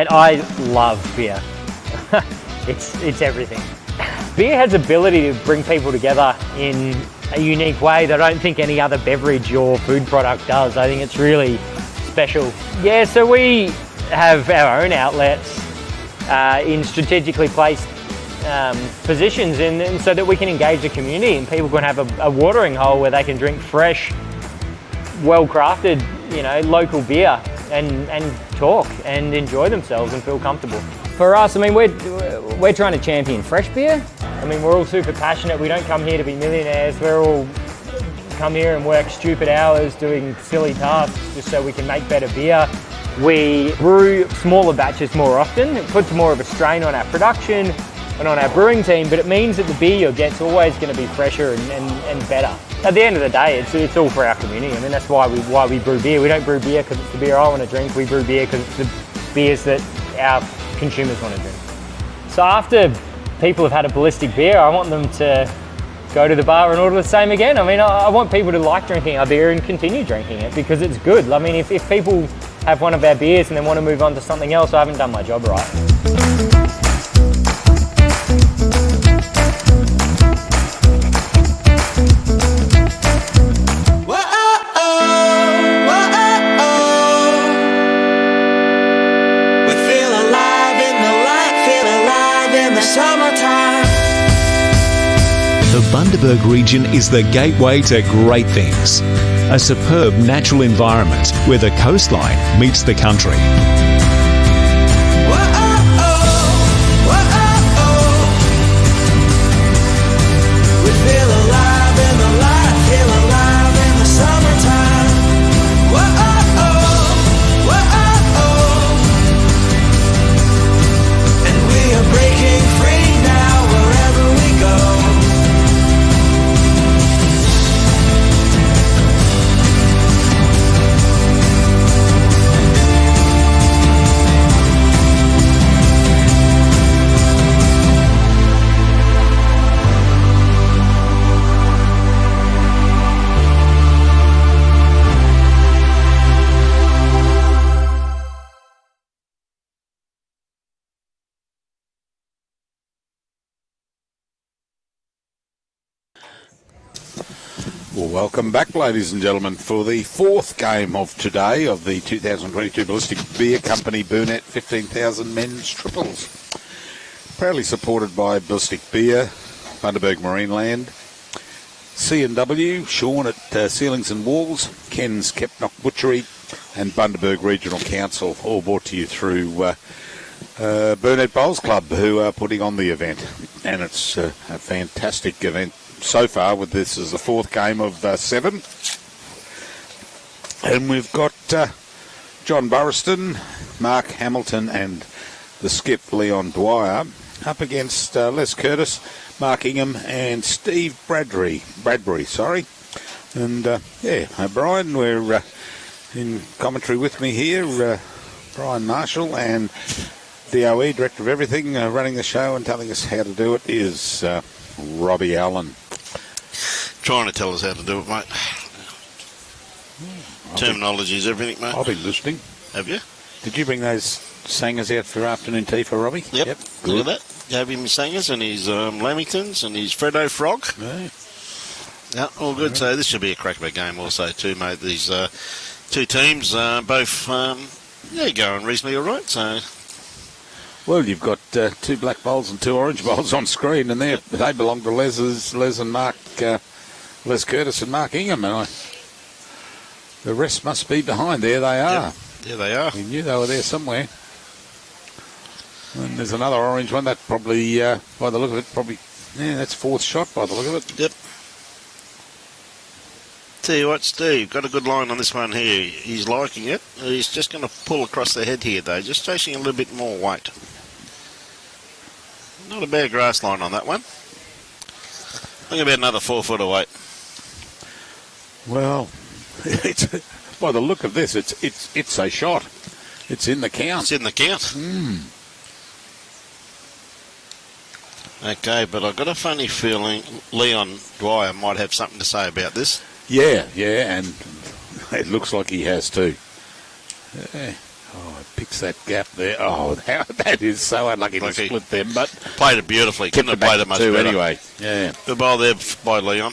Mate, I love beer. It's everything. Beer has the ability to bring people together in a unique way that I don't think any other beverage or food product does. I think it's really special. Yeah, so we have our own outlets in strategically placed positions and so that we can engage the community and people can have a watering hole where they can drink fresh, well-crafted, you know, local beer and talk and enjoy themselves and feel comfortable. For us, I mean, we're trying to champion fresh beer. I mean, we're all super passionate. We don't come here to be millionaires. We're all come here and work stupid hours doing silly tasks just so we can make better beer. We brew smaller batches more often. It puts more of a strain on our production and on our brewing team, but it means that the beer you get's always going to be fresher and better. At the end of the day, it's all for our community. I mean, that's why we brew beer. We don't brew beer because it's the beer I want to drink. We brew beer because it's the beers that our consumers want to drink. So after people have had a Ballistic beer, I want them to go to the bar and order the same again. I mean, I want people to like drinking our beer and continue drinking it because it's good. I mean, if people have one of our beers and then want to move on to something else, I haven't done my job right. The Bundaberg region is the gateway to great things. A superb natural environment where the coastline meets the country. Well, welcome back, ladies and gentlemen, for the fourth game of today of the 2022 Ballistic Beer Company Burnett 15,000 men's triples. Proudly supported by Ballistic Beer, Bundaberg Marineland, C&W, Sean at Ceilings and Walls, Ken's Kepnock Butchery, and Bundaberg Regional Council, all brought to you through Burnett Bowls Club, who are putting on the event. And it's a fantastic event so far, with this as the fourth game of 7. And we've got John Burraston, Mark Hamilton and the skip Leon Dwyer up against Les Curtis, Mark Ingham and Steve Bradbury. And Brian, we're in commentary with me here, Brian Marshall, and DOE, Director of Everything, running the show and telling us how to do it is Robbie Allen. Trying to tell us how to do it, mate. Terminology is everything, mate. I've been listening. Have you? Did you bring those sangers out for afternoon tea for Robbie? Yep. Look at that. Gave him his sangers and his lamingtons and his Freddo frog. Yeah, all good. So this should be a crack of a game also too, mate. These two teams both going reasonably all right. So. Well, you've got 2 black bowls and 2 orange bowls on screen, and they belong to Les and Mark, Les Curtis and Mark Ingham. And the rest must be behind. There they are. Yep. There they are. We knew they were there somewhere. And there's another orange one that probably, by the look of it, that's 4th shot by the look of it. Yep. Tell you what, Steve, got a good line on this one here. He's liking it. He's just going to pull across the head here, though, just chasing a little bit more weight. Not a bad grass line on that one. I think about another 4 foot away. Well, by the look of this, it's a shot. It's in the count. It's in the count. Okay, but I've got a funny feeling Leon Dwyer might have something to say about this. Yeah, and it looks like he has too. Oh, it picks that gap there. Oh, that is so unlucky to Lucky. split them, but Played it beautifully. Couldn't have back played it much two better. anyway. Yeah. Good ball there by Leon.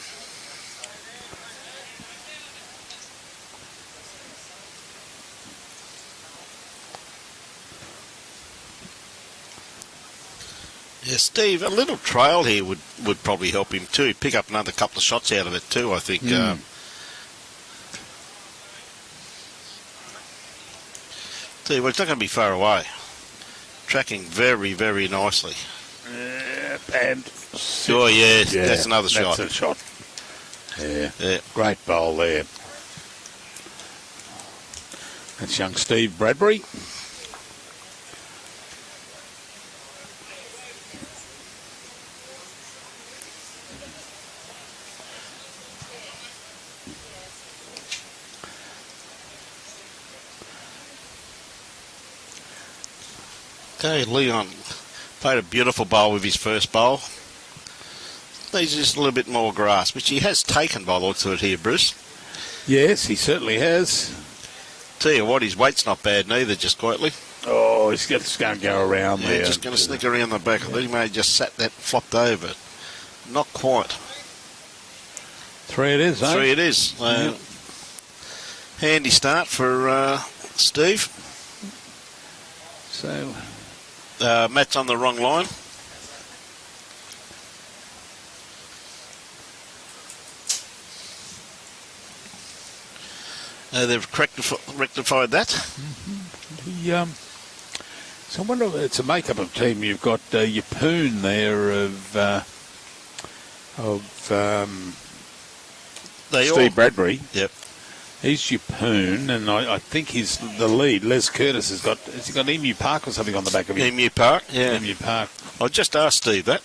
Yeah, Steve, a little trail here would probably help him too. Pick up another couple of shots out of it too, I think. Tell you what, it's not going to be far away. Tracking very, very nicely. And Oh, yes, that's another shot. That's a shot. Yeah. Yeah. Great bowl there. That's young Steve Bradbury. Okay, Leon played a beautiful bowl with his first bowl. Needs just a little bit more grass, which he has taken by the looks of it here, Bruce. Yes, he certainly has. Tell you what, his weight's not bad neither, just quietly. Oh, he's just going to go around Yeah, there. just going to sneak around the back. I think he may have just sat that, flopped over. Not quite. 3 it is, eh? 3 it is. Handy start for Steve. So, Matt's on the wrong line. They've rectified that. So I wonder if it's a make-up of team. You've got Yapoon there of Steve Bradbury. Yep. He's Yapoon, and I think he's the lead. Les Curtis has he got Emu Park or something on the back of him? Emu Park, yeah. Emu Park. I just asked Steve that.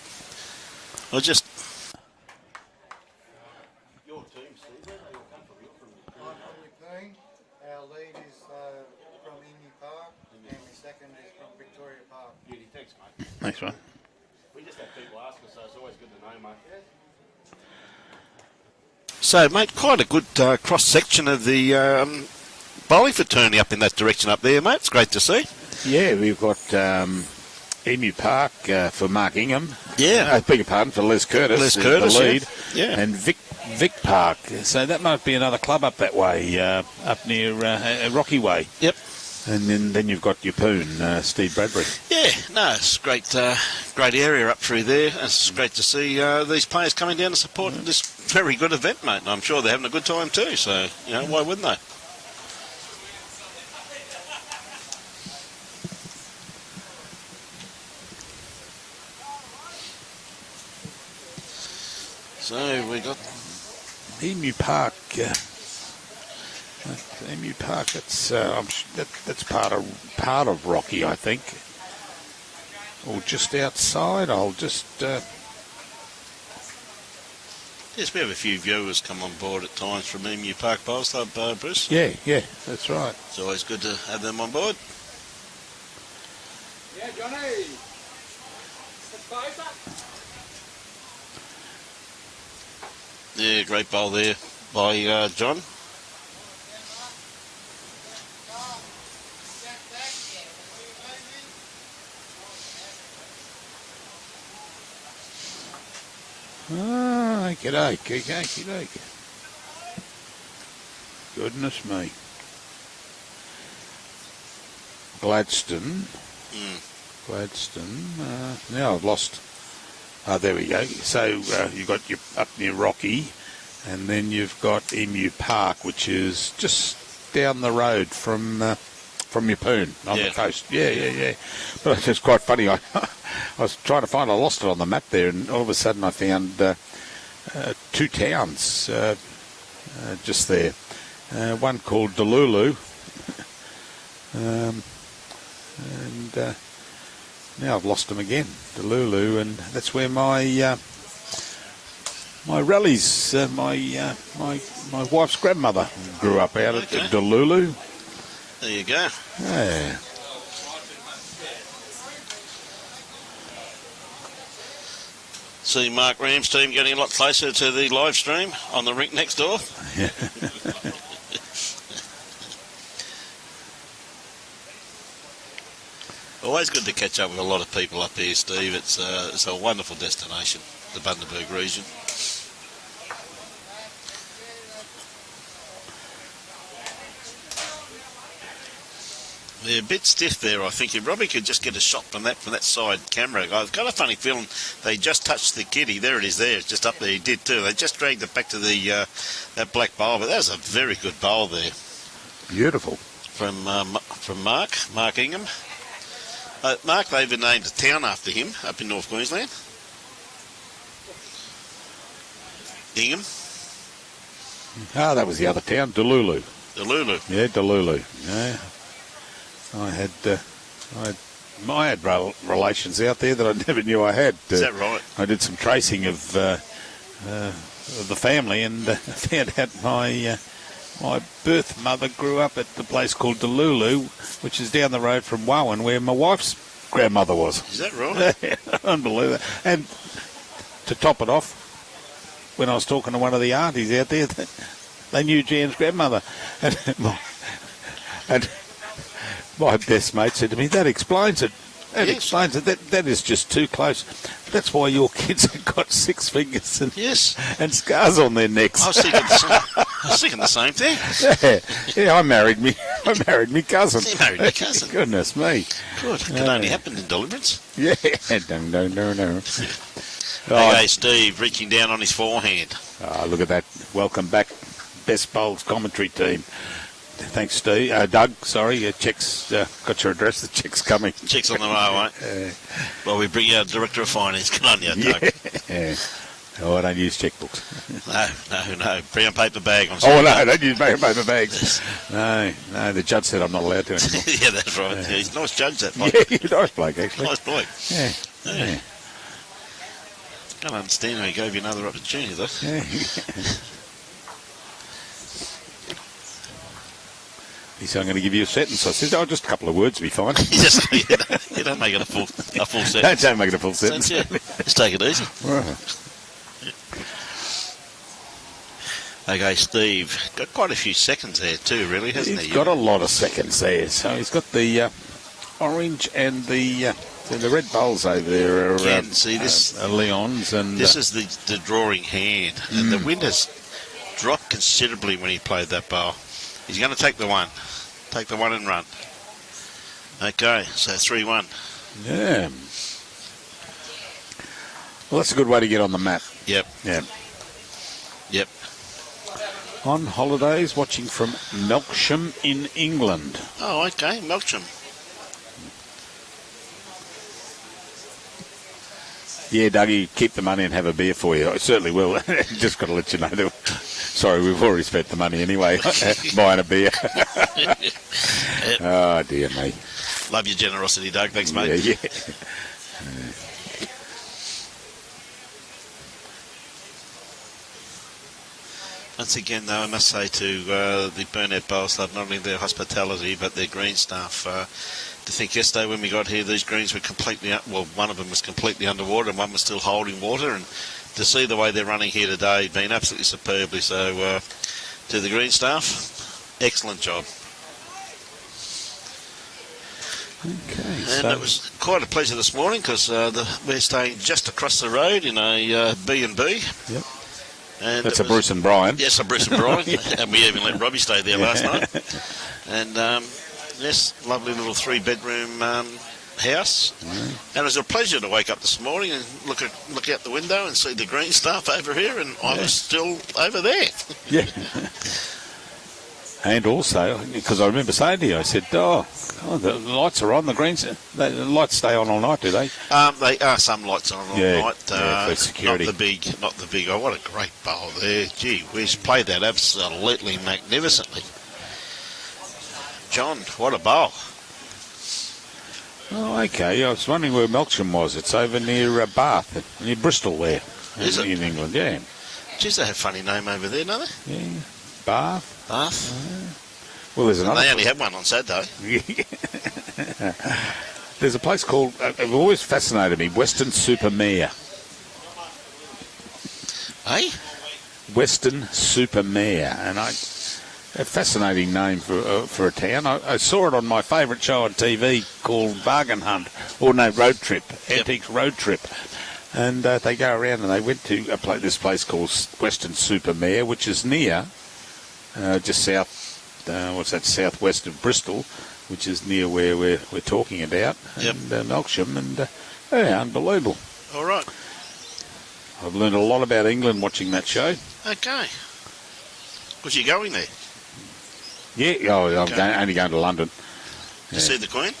Your team, Steve, where do you come from? You're from I'm Yapoon. Our lead is from Emu Park, and the second is from Victoria Park. Beauty, thanks, mate. Thanks, mate. We just have people ask us, so it's always good to know, mate. So, mate, quite a good cross-section of the bowling fraternity up in that direction up there, mate. It's great to see. Yeah, we've got Emu Park for Mark Ingham. Yeah. I beg your pardon, for Les Curtis. Les Curtis, the lead. yeah. And Vic Park. So that might be another club up that way, up near Rocky Way. Yep. And then you've got Yapoon, Steve Bradbury. Yeah, no, it's great, great area up through there. It's great to see these players coming down to support this very good event, mate. And I'm sure they're having a good time too. So, why wouldn't they? So we got Emu Park. Emu Park. That's part of Rocky, I think, or just outside. I'll just. Yes, we have a few viewers come on board at times from Emu Park Bowls Club, Bruce. Yeah, that's right. It's always good to have them on board. Yeah, Johnny. Yeah, great bowl there by John. Ah, okey-doke. Goodness me. Gladstone. Now I've lost. There we go. So you've got up near Rocky, and then you've got Emu Park, which is just down the road from Yapoon on the coast. Yeah. But it's quite funny. I was trying to find. I lost it on the map there, and all of a sudden I found 2 towns just there. One called Delulu, and now I've lost them again. Delulu, and that's where my rallies, my wife's grandmother grew up out at Delulu. There you go. Yeah. See Mark Ram's team getting a lot closer to the live stream on the rink next door. Always good to catch up with a lot of people up here, Steve. It's a wonderful destination, the Bundaberg region. They're a bit stiff there, I think. You probably could just get a shot from that side camera. I've got a funny feeling they just touched the kitty. There it is there. It's just up there. He did too. They just dragged it back to the that black bowl. But that was a very good bowl there. Beautiful. From Mark Ingham. Mark, they even named a town after him up in North Queensland. Ingham. Ah, that was the other town, Delulu. Delulu. Yeah, Delulu. Yeah. I had relations out there that I never knew I had. Is that right? I did some tracing of the family and found out my birth mother grew up at the place called Delulu, which is down the road from Wowan, where my wife's grandmother was. Is that right? Unbelievable. And to top it off, when I was talking to one of the aunties out there, they knew Jan's grandmother. And my best mate said to me, that explains it. That explains it. That is just too close. That's why your kids have got 6 fingers and scars on their necks. I was thinking the same thing. Yeah, I married me cousin. You married your cousin. Goodness me. Good. It can only happen in Deliverance. Yeah. No. Okay, Steve reaching down on his forehand. Look at that. Welcome back, Best Bowls commentary team. Thanks, Steve. Doug, sorry. Check's got your address. The check's coming. Check's on the way, mate. Well, we bring our Director of Finance. Good on you, Doug. Yeah. Oh, I don't use checkbooks. No. Brown paper bag. I don't use brown paper bags. No, the judge said I'm not allowed to anymore. Yeah, that's right. Yeah, he's a nice judge, that bloke. Yeah, he's a nice bloke, actually. Nice bloke. Yeah. Can't understand how he gave you another opportunity, though. Yeah. He said, I'm going to give you a sentence. I said, just a couple of words will be fine. You don't make it a full sentence. Don't make it a full sentence. Just take it easy. Right. Okay, Steve, got quite a few seconds there too, really, hasn't he? He's got a lot of seconds there. So he's got the orange and the red bowls over there. See this Leon's, and this is the drawing hand, and the wind has dropped considerably when he played that bowl. He's going to take the one and run. Okay, so 3-1. Yeah. Well, that's a good way to get on the map. Yep. On holidays, watching from Melksham in England. Oh, okay, Melksham. Yeah, Dougie, keep the money and have a beer for you. I certainly will. Just got to let you know that. Sorry, we've already spent the money anyway, buying a beer. Oh, dear me. Love your generosity, Doug. Thanks, mate. Yeah. Once again, though, I must say to the Burnett Bowls Club, not only their hospitality, but their green staff. To think yesterday when we got here, these greens were completely, one of them was completely underwater and one was still holding water. And to see the way they're running here today, been absolutely superbly. So to the green staff, excellent job. Okay. And it was quite a pleasure this morning because we're staying just across the road in a B&B. Yep. And that's a Bruce and Brian. Yes, a Bruce and Brian. And we even let Robbie stay there last night. And yes, lovely little 3-bedroom house. And it was a pleasure to wake up this morning and look out the window and see the green stuff over here, and I was still over there. Yeah. And also, because I remember saying to you, I said, the lights are on, the greens, the lights stay on all night, do they? They are some lights on all night. For security. Not the big. Oh, what a great bowl there. Gee, we've played that absolutely magnificently. John, what a bowl. Oh, okay. I was wondering where Melksham was. It's over near Bath, near Bristol there. Is it? In England, yeah. Geez, they have a funny name over there, don't they? Yeah. Bath. Well, there's another. They only had one on Saturday. There's a place called, it always fascinated me, Western Supermare. Hey? Western Supermare. And A fascinating name for a town. I saw it on my favourite show on TV called Bargain Hunt, or no, Road Trip, Antiques Road Trip. And they go around and they went to this place called Western Supermare, which is near, just southwest of Bristol, which is near where we're talking about, and Melksham, and unbelievable. All right. I've learned a lot about England watching that show. Okay. Was you going there? Yeah, I'm only going to London. To see the Queen?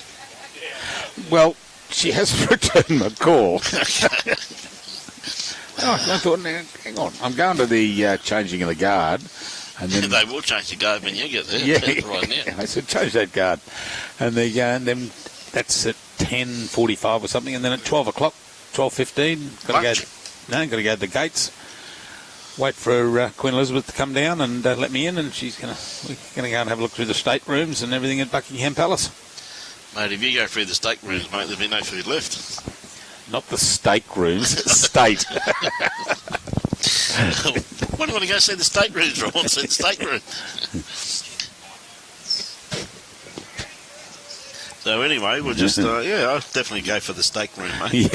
Well, she hasn't returned my call. I thought, hang on, I'm going to the changing of the guard. And then they will change the guard when you get there. Yeah, Right now. I said, change that guard. And they go, and then that's at 10:45 or something, and then at 12 o'clock, 12:15, got to go to the gates. Wait for Queen Elizabeth to come down and let me in, and we're going to go and have a look through the state rooms and everything at Buckingham Palace. Mate, if you go through the state rooms, mate, there'll be no food left. Not the steak rooms, state. Why do you want to go see the state rooms, Ron? See the state room. So anyway, we'll just, I'll definitely go for the steak room, mate.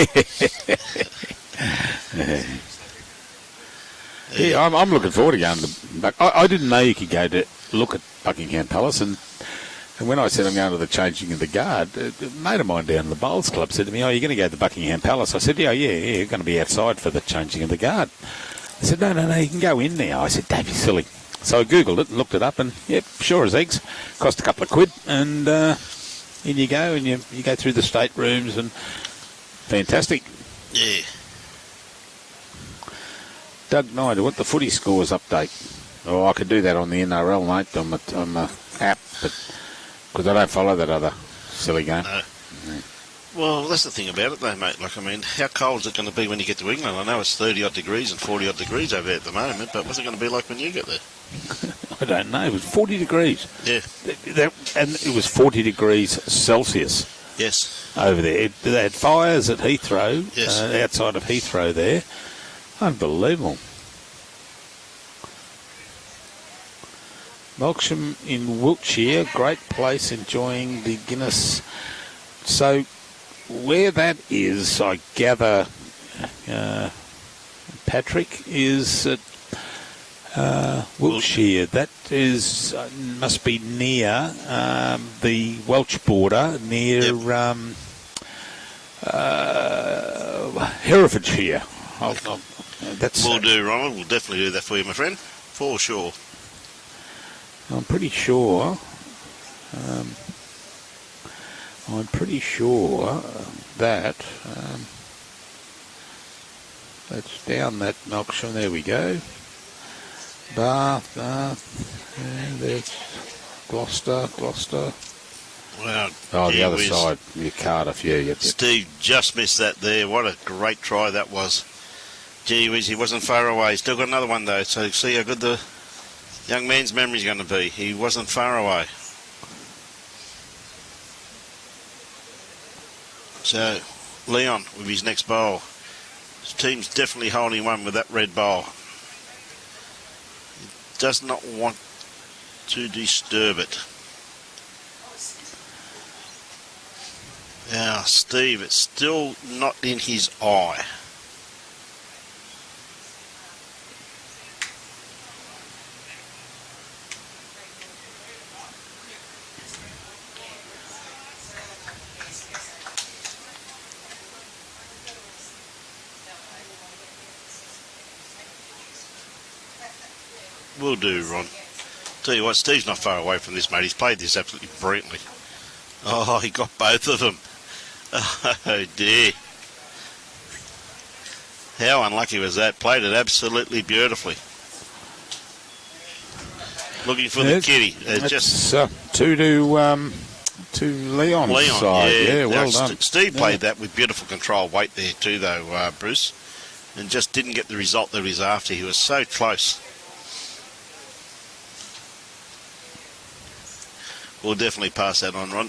Yeah, I'm looking forward to going to I didn't know you could go to look at Buckingham Palace, and when I said I'm going to the changing of the guard, a mate of mine down in the Bowls Club said to me, "Oh, you're going to go to Buckingham Palace?" I said, yeah, you're going to be outside for the changing of the guard. They said, no, you can go in now. I said, don't be silly. So I Googled it and looked it up, and yep, sure as eggs. Cost a couple of quid, and in you go, and you go through the state rooms, and fantastic. Yeah. Doug Knight, what the footy scores update? Oh, I could do that on the NRL, mate, on the app, but because I don't follow that other silly game. No. Well, that's the thing about it, though, mate. Like, I mean, how cold is it going to be when you get to England? I know it's 30-odd degrees and 40-odd degrees over there at the moment, but what's it going to be like when you get there? I don't know. It was 40 degrees. Yeah. And it was 40 degrees Celsius. Yes. Over there. They had fires at Heathrow, yes. Outside of Heathrow there. Unbelievable. Melksham in Wiltshire, great place, enjoying the Guinness. So, where that is, I gather, Patrick, is at Wiltshire. That is must be near the Welsh border, near Herefordshire. We'll do, Ronald. We'll definitely do that for you, my friend. For sure. I'm pretty sure that that's down that Melksham. There we go. Bath, there's Gloucester. Wow. Oh, the other side, your Cardiff, yeah. Steve just missed that there. What a great try that was. Gee whiz, he wasn't far away. Still got another one, though, so see how good the young man's memory is going to be. He wasn't far away. So, Leon with his next bowl. His team's definitely holding one with that red bowl. He does not want to disturb it. Now, Steve, it's still not in his eye. Will do, Ron. Tell you what, Steve's not far away from this, mate. He's played this absolutely brilliantly. Oh, he got both of them. Oh, dear. How unlucky was that? Played it absolutely beautifully. Looking for the kitty. Just 2 to Leon's side. Yeah, well done. Steve played that with beautiful control weight there too, though, Bruce, and just didn't get the result that he was after. He was so close. We'll definitely pass that on, Ron.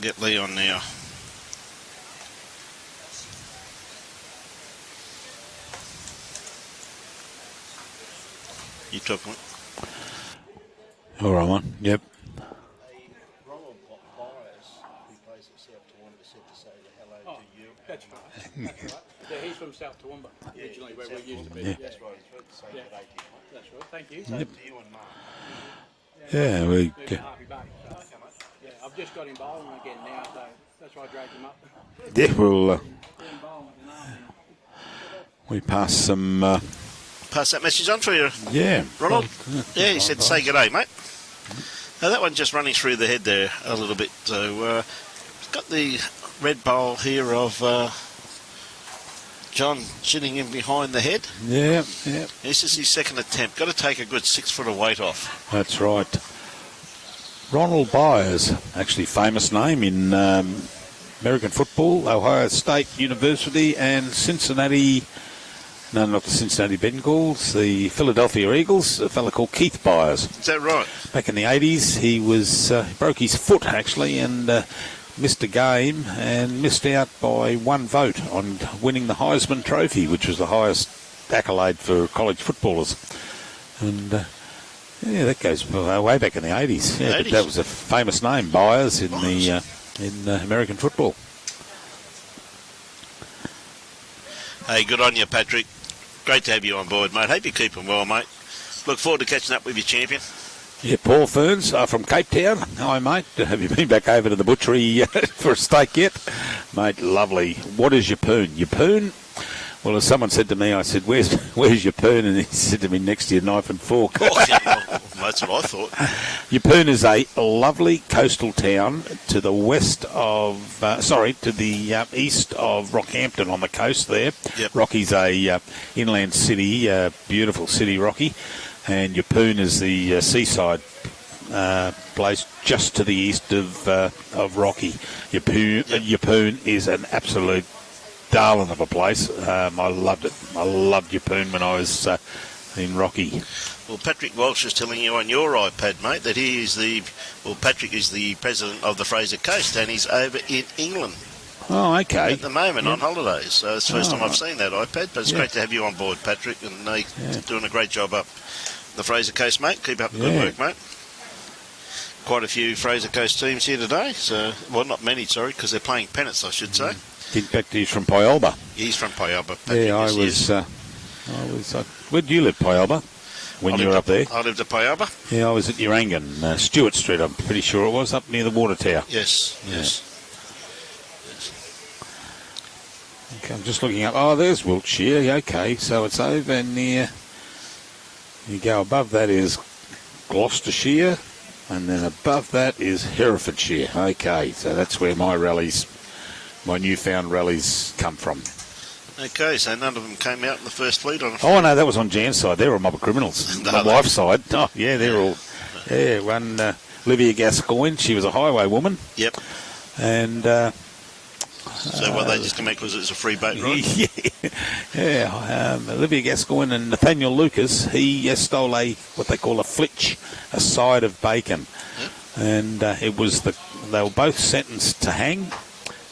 Get Leon now. You took one. All right, one. Yep. Ronald Byers, who plays at South Toowoomba, said to say hello to you. That's right. That's right. Yeah, he's from South Toowoomba, originally where we used to be. Yeah. That's right. He's right to say good day to you. That's right. Thank you. To you and Mark. Yeah, we. Moved to Harvey Bay. So, yeah, I've just got him bowling again now, so that's why I dragged him up. Yeah, we'll. Got him bowling again now. We pass some. Pass that message on for you, Yeah. Ronald. Yeah, he said to say good day, mate. Now that one just running through the head there a little bit. So got the red bowl here of John sitting in behind the head. Yeah, yeah. This is his second attempt. Got to take a good 6 foot of weight off. That's right. Ronald Byers, actually famous name in American football, Ohio State University and Cincinnati. No, not the Cincinnati Bengals, the Philadelphia Eagles, a fella called Keith Byers. Is that right? Back in the 80s, he was broke his foot, actually, and missed a game and missed out by 1 vote on winning the Heisman Trophy, which was the highest accolade for college footballers. And, yeah, that goes way back in the 80s. Yeah, 80s. But that was a famous name, Byers, in the in American football. Hey, good on you, Patrick. Great to have you on board, mate. Hope you're keeping well, mate. Look forward to catching up with your champion. Yeah, Paul Ferns from Cape Town. Hi, mate. Have you been back over to the butchery for a steak yet? Mate, lovely. What is your poon? Your poon? Well, as someone said to me, I said, where's your poon? And he said to me, next to your knife and fork. Oh, yeah, well, that's what I thought. Yeppoon is a lovely coastal town to the west of, to the east of Rockhampton on the coast there. Yep. Rocky's a inland city, beautiful city, Rocky. And Yeppoon is the seaside place just to the east of Rocky. Yeppoon is an absolute darling of a place. I loved it. I loved Yeppoon when I was in Rocky. Well, Patrick Walsh is telling you on your iPad, mate, that Patrick is the president of the Fraser Coast and he's over in England Oh, okay. at the moment on holidays. So it's the first time I've seen that iPad, but it's Yeah. great to have you on board, Patrick, and you're doing a great job up the Fraser Coast, mate. Keep up the good Yeah. work, mate. Quite a few Fraser Coast teams here today. So, well, not many, sorry, because they're playing pennants, I should say. In fact, he's from Pyalba. He's from Pyalba. Patrick Yeah, where did you live, Pyalba, when you were up there? I lived at Pyalba. Yeah, I was at Urangan, Stewart Street, I'm pretty sure it was, up near the water tower. Yes, Yeah. yes. Okay, I'm just looking up. Oh, there's Wiltshire. Okay, so it's over near. You go above that is Gloucestershire, and then above that is Herefordshire. Okay, so that's where my newfound rallies come from. Okay, so none of them came out in the first fleet on. Oh no, that was on Jan's side. They were a mob of criminals. No, My they- wife's side. Oh yeah, they're all. Yeah, one Livia Gascoigne. She was a highway woman, Yep. and. So what they just come out because it's a free boat, right? Olivia Gascoigne and Nathaniel Lucas, he stole what they call a flitch, a side of bacon. Yep. And they were both sentenced to hang,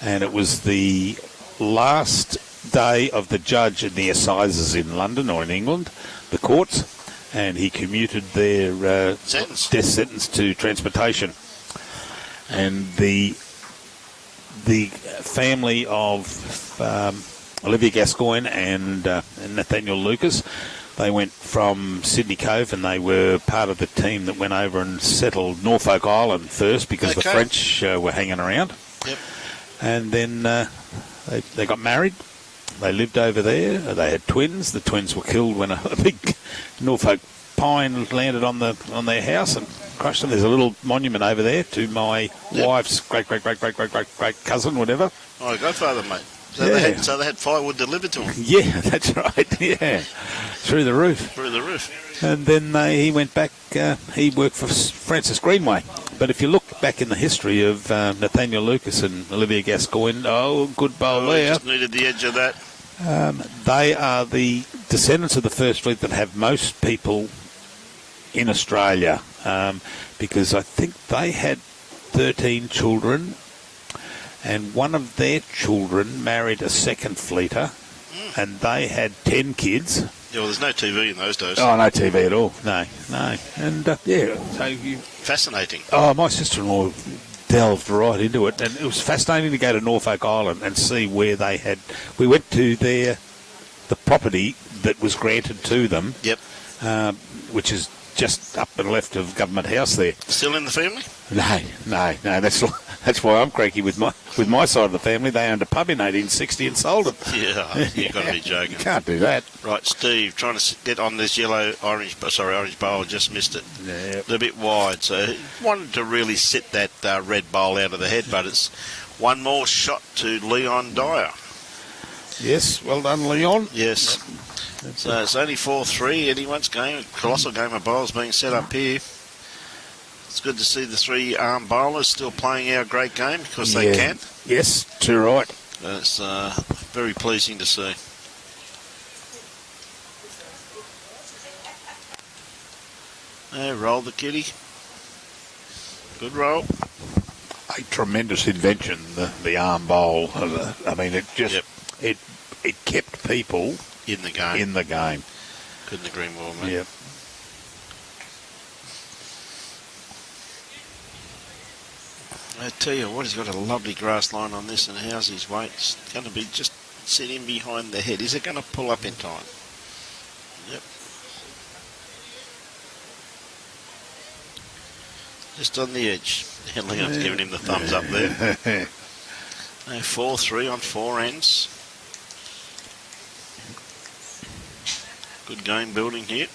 and it was the last day of the judge in the assizes in London or in England, the courts, and he commuted their Sentence. death sentence to transportation. And the family of Olivia Gascoigne and Nathaniel Lucas, they went from Sydney Cove and they were part of the team that went over and settled Norfolk Island first because the Okay. French were hanging around. Yep. And then they got married. They lived over there. They had twins. The twins were killed when a big Norfolk pine landed on their house and crushed them. There's a little monument over there to my wife's great cousin, whatever. Oh, godfather, mate. So, Yeah. they had firewood delivered to them Yeah, that's right. Yeah, through the roof. through the roof. And then he went back. He worked for Francis Greenway. But if you look back in the history of Nathaniel Lucas and Olivia Gascoigne, good bowl I there. just needed the edge of that. They are the descendants of the First Fleet that have most people in Australia, because I think they had 13 children, and one of their children married a second fleeter, and they had 10 kids. Yeah, well, there's no TV in those days. Oh, no TV at all. No. And, yeah, so you... Fascinating. Oh, my sister-in-law delved right into it, and it was fascinating to go to Norfolk Island and see where they had... We went to the property that was granted to them. Yep. Which is just up and left of Government House there. Still in the family? No. That's why I'm cranky with my side of the family. They owned a pub in 1860 and sold it. Yeah, you've got to be joking. You can't do that. Right, Steve, trying to get on this orange bowl, just missed it. Yeah. A bit wide, so he wanted to really sit that red bowl out of the head, but it's one more shot to Leon Dwyer. Yes, well done, Leon. Yes. So it's only 4-3, anyone's game. Colossal game of bowls being set up here. It's good to see the three arm bowlers still playing our great game because they can. Yes, too right. It's very pleasing to see. Roll the kitty. Good roll. A tremendous invention, the arm bowl. I mean, it just it kept people in the game. Couldn't agree more, mate. Yep. I tell you what, he's got a lovely grass line on this, and how's his weight? It's going to be just sitting behind the head. Is it going to pull up in time? Yep. Just on the edge. Leon's giving him the thumbs up there. 4-3 on 4 ends. Good game building here.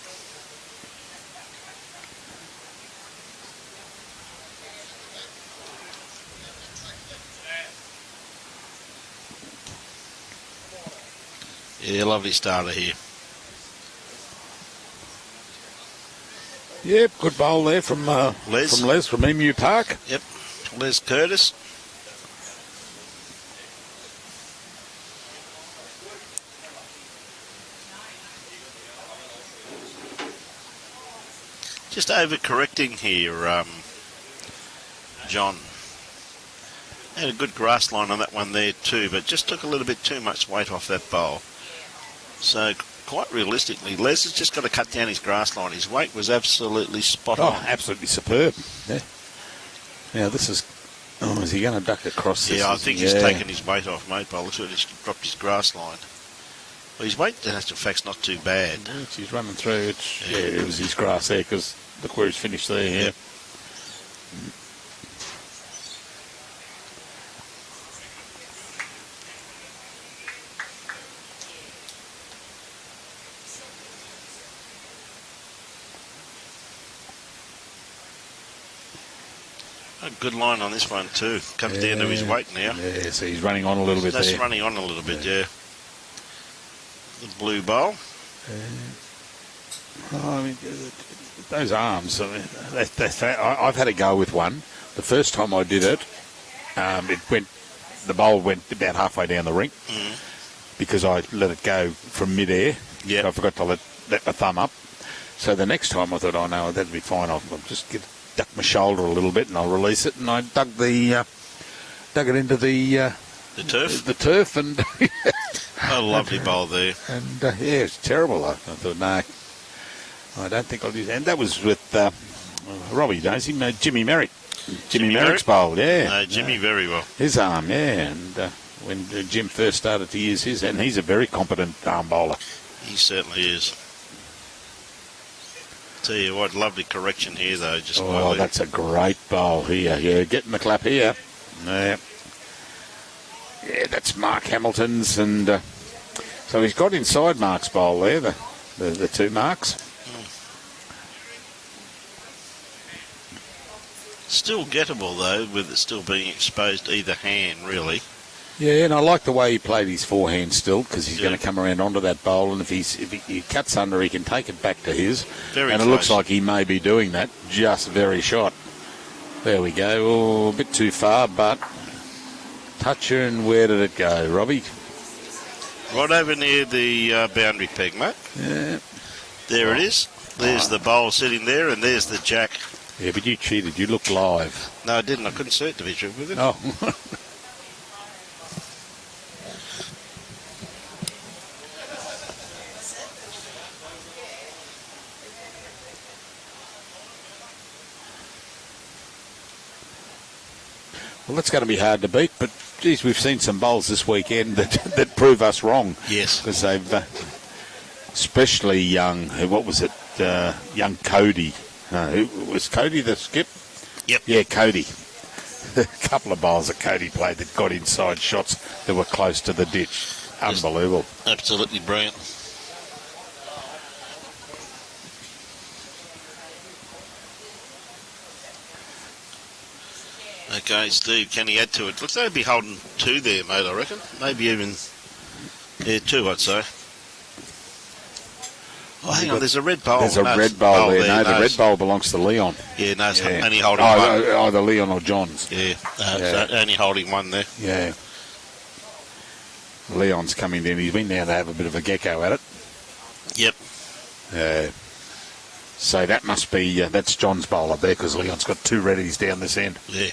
Yeah, lovely starter here. Yep, good bowl there from Les from Emu Park. Yep, Les Curtis. Just overcorrecting here, John. Had a good grass line on that one there too, but just took a little bit too much weight off that bowl. So quite realistically, Les has just got to cut down his grass line. His weight was absolutely spot on. Oh, absolutely superb. Yeah. Now this is... Oh, is he going to duck across this? Yeah, I think he's taken his weight off, mate. But looks like he's dropped his grass line. Well, his weight, in actual fact, not too bad. He's running through. It was his grass there, because look where he's finished there. Yeah. A good line on this one too. Comes down to his weight now. Yeah, so he's running on a little bit there. That's running on a little bit, yeah. The blue bowl. I mean, those arms, I mean, I've had a go with one. The first time I did it, the bowl went about halfway down the rink because I let it go from mid-air. Yeah. I forgot to let my thumb up. So the next time I thought, oh no, that'd be fine. I'll just duck my shoulder a little bit and I'll release it. And I dug it into the turf. The turf and a lovely bowl there. And yeah, it's terrible. I thought, no, I don't think I'll do that. And that was with Robbie, knows him, Jimmy Merrick. Jimmy Merrick's bowl, yeah. No, Jimmy very well. His arm, yeah. And when Jim first started to use his, and he's a very competent arm bowler. He certainly is. Tell you what, lovely correction here though. Just that's a great bowl here. Yeah, getting the clap here. Yeah, that's Mark Hamilton's, and so he's got inside Mark's bowl there, the two marks. Still gettable though, with it still being exposed either hand, really. Yeah, and I like the way he played his forehand still, because he's going to come around onto that bowl, and if he cuts under, he can take it back to his. Very and close. It looks like he may be doing that, just very short. There we go. Oh, a bit too far, but toucher, and where did it go, Robbie? Right over near the boundary peg, mate. Yeah. There it is. There's the bowl sitting there, and there's the jack. Yeah, but you cheated. You looked live. No, I didn't. I couldn't see it to be true with it. Oh. Well, that's going to be hard to beat, but geez, we've seen some bowls this weekend that prove us wrong. Yes. Because they've, especially young, what was it, young Cody. Was Cody the skip? Yep. Yeah, Cody. A couple of bowls that Cody played that got inside shots that were close to the ditch. Unbelievable. Absolutely brilliant. Okay, Steve, can he add to it? Looks like he'd be holding 2 there, mate, I reckon. Maybe even, 2, I'd say. Oh, hang on, there's a red bowl. There's a red bowl there. No, the red bowl belongs to Leon. Yeah, no, it's only holding one. Either Leon or John's. Yeah, so only holding one there. Yeah. Leon's coming in. He's been down to have a bit of a gecko at it. Yep. So that must be, that's John's bowl up there because Leon's got 2 reddies down this end. Yeah.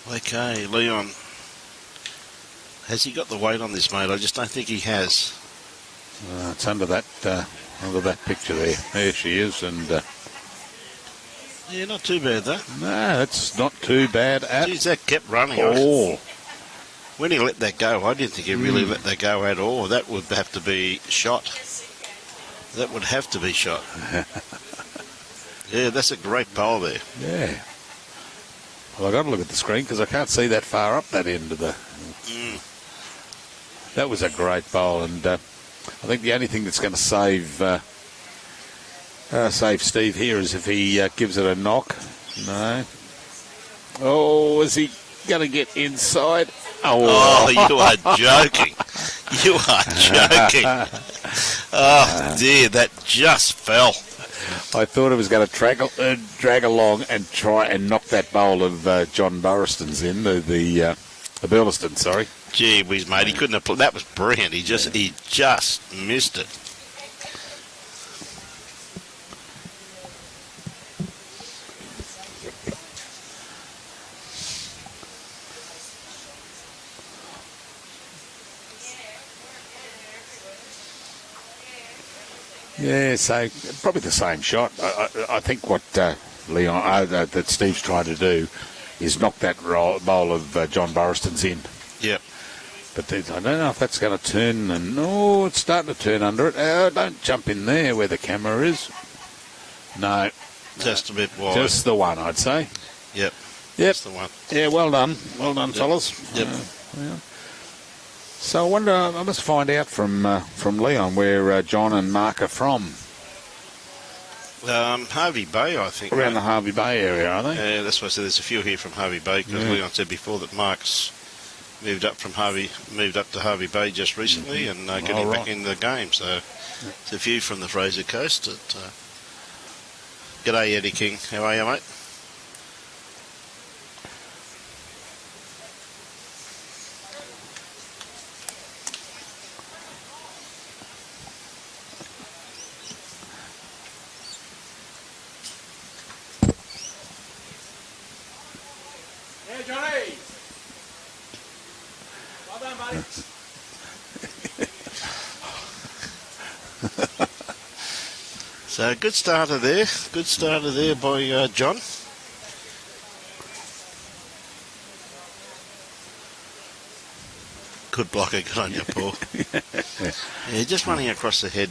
Okay, Leon. Has he got the weight on this, mate? I just don't think he has. It's under that picture there. There she is, and Yeah, not too bad, though. no, it's not too bad at Geez, that kept running. all. When he let that go, I didn't think he really let that go at all. That would have to be shot. That would have to be shot. Yeah, that's a great bowl there. Yeah. Well, I've got to look at the screen because I can't see that far up that end of the... That was a great bowl, and I think the only thing that's going to save Steve here is if he gives it a knock. No. Oh, is he going to get inside? Oh, you are joking. You are joking. Oh, dear, that just fell. I thought it was going to drag along and try and knock that bowl of John Burraston's in, the Ballistic, sorry. Gee whiz, mate, he couldn't have put... That was brilliant. He just missed it. Yeah, so probably the same shot. I think what Leon, that Steve's trying to do is knock that bowl of John Burraston's in. Yep. But I don't know if that's going to turn. And no, it's starting to turn under it. Don't jump in there where the camera is. No. Just a bit wide. Just the one, I'd say. Yep. Yep. Just the one. Yeah, well done. Well done, fellas. Yep. Yeah. So I wonder, I must find out from Leon where John and Mark are from. Harvey Bay, I think. Around mate. the Harvey Bay area, are they? Yeah, that's why I said there's a few here from Harvey Bay, because Leon said before that Mark's moved up to Harvey Bay just recently and getting back in the game. So there's a few from the Fraser Coast. G'day, Eddie King. How are you, mate? Yeah, Johnny. Well done, buddy. So good starter there. Good starter there by John. Good blocker. Good on you, Paul. Yeah, just running across the head.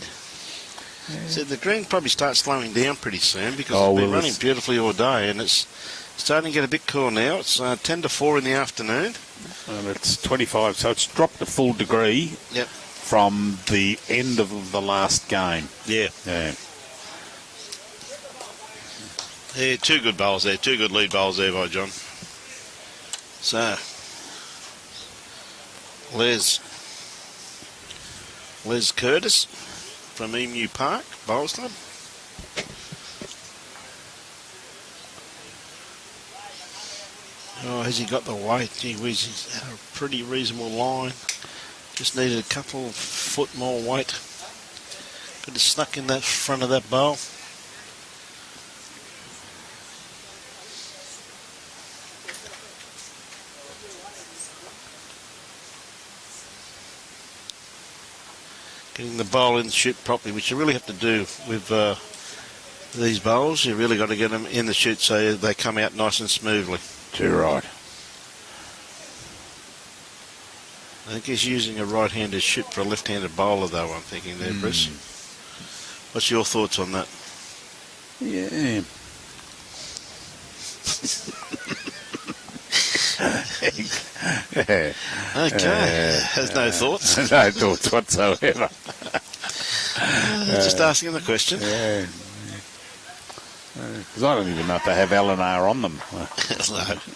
So the green probably starts slowing down pretty soon because it's been running beautifully all day, and it's starting to get a bit cool now. It's 10 to 4 in the afternoon. And it's 25, so it's dropped a full degree Yep. from the end of the last game. Yeah. Yeah. Yeah, 2 good bowls there. 2 good lead bowls there by John. So, Les Curtis from Emu Park, Bowls Club. Oh, has he got the weight? Gee whiz, he's at a pretty reasonable line. Just needed a couple foot more weight. Could have snuck in that front of that bowl. Getting the bowl in the chute properly, which you really have to do with these bowls. You really got to get them in the chute so they come out nice and smoothly. Too right. I think he's using a right-handed chute for a left-handed bowler, though, I'm thinking there, Bruce. What's your thoughts on that? Yeah. Okay. Has no thoughts? No thoughts whatsoever. Just asking the question. Yeah. Because I don't even know if they have LNR on them.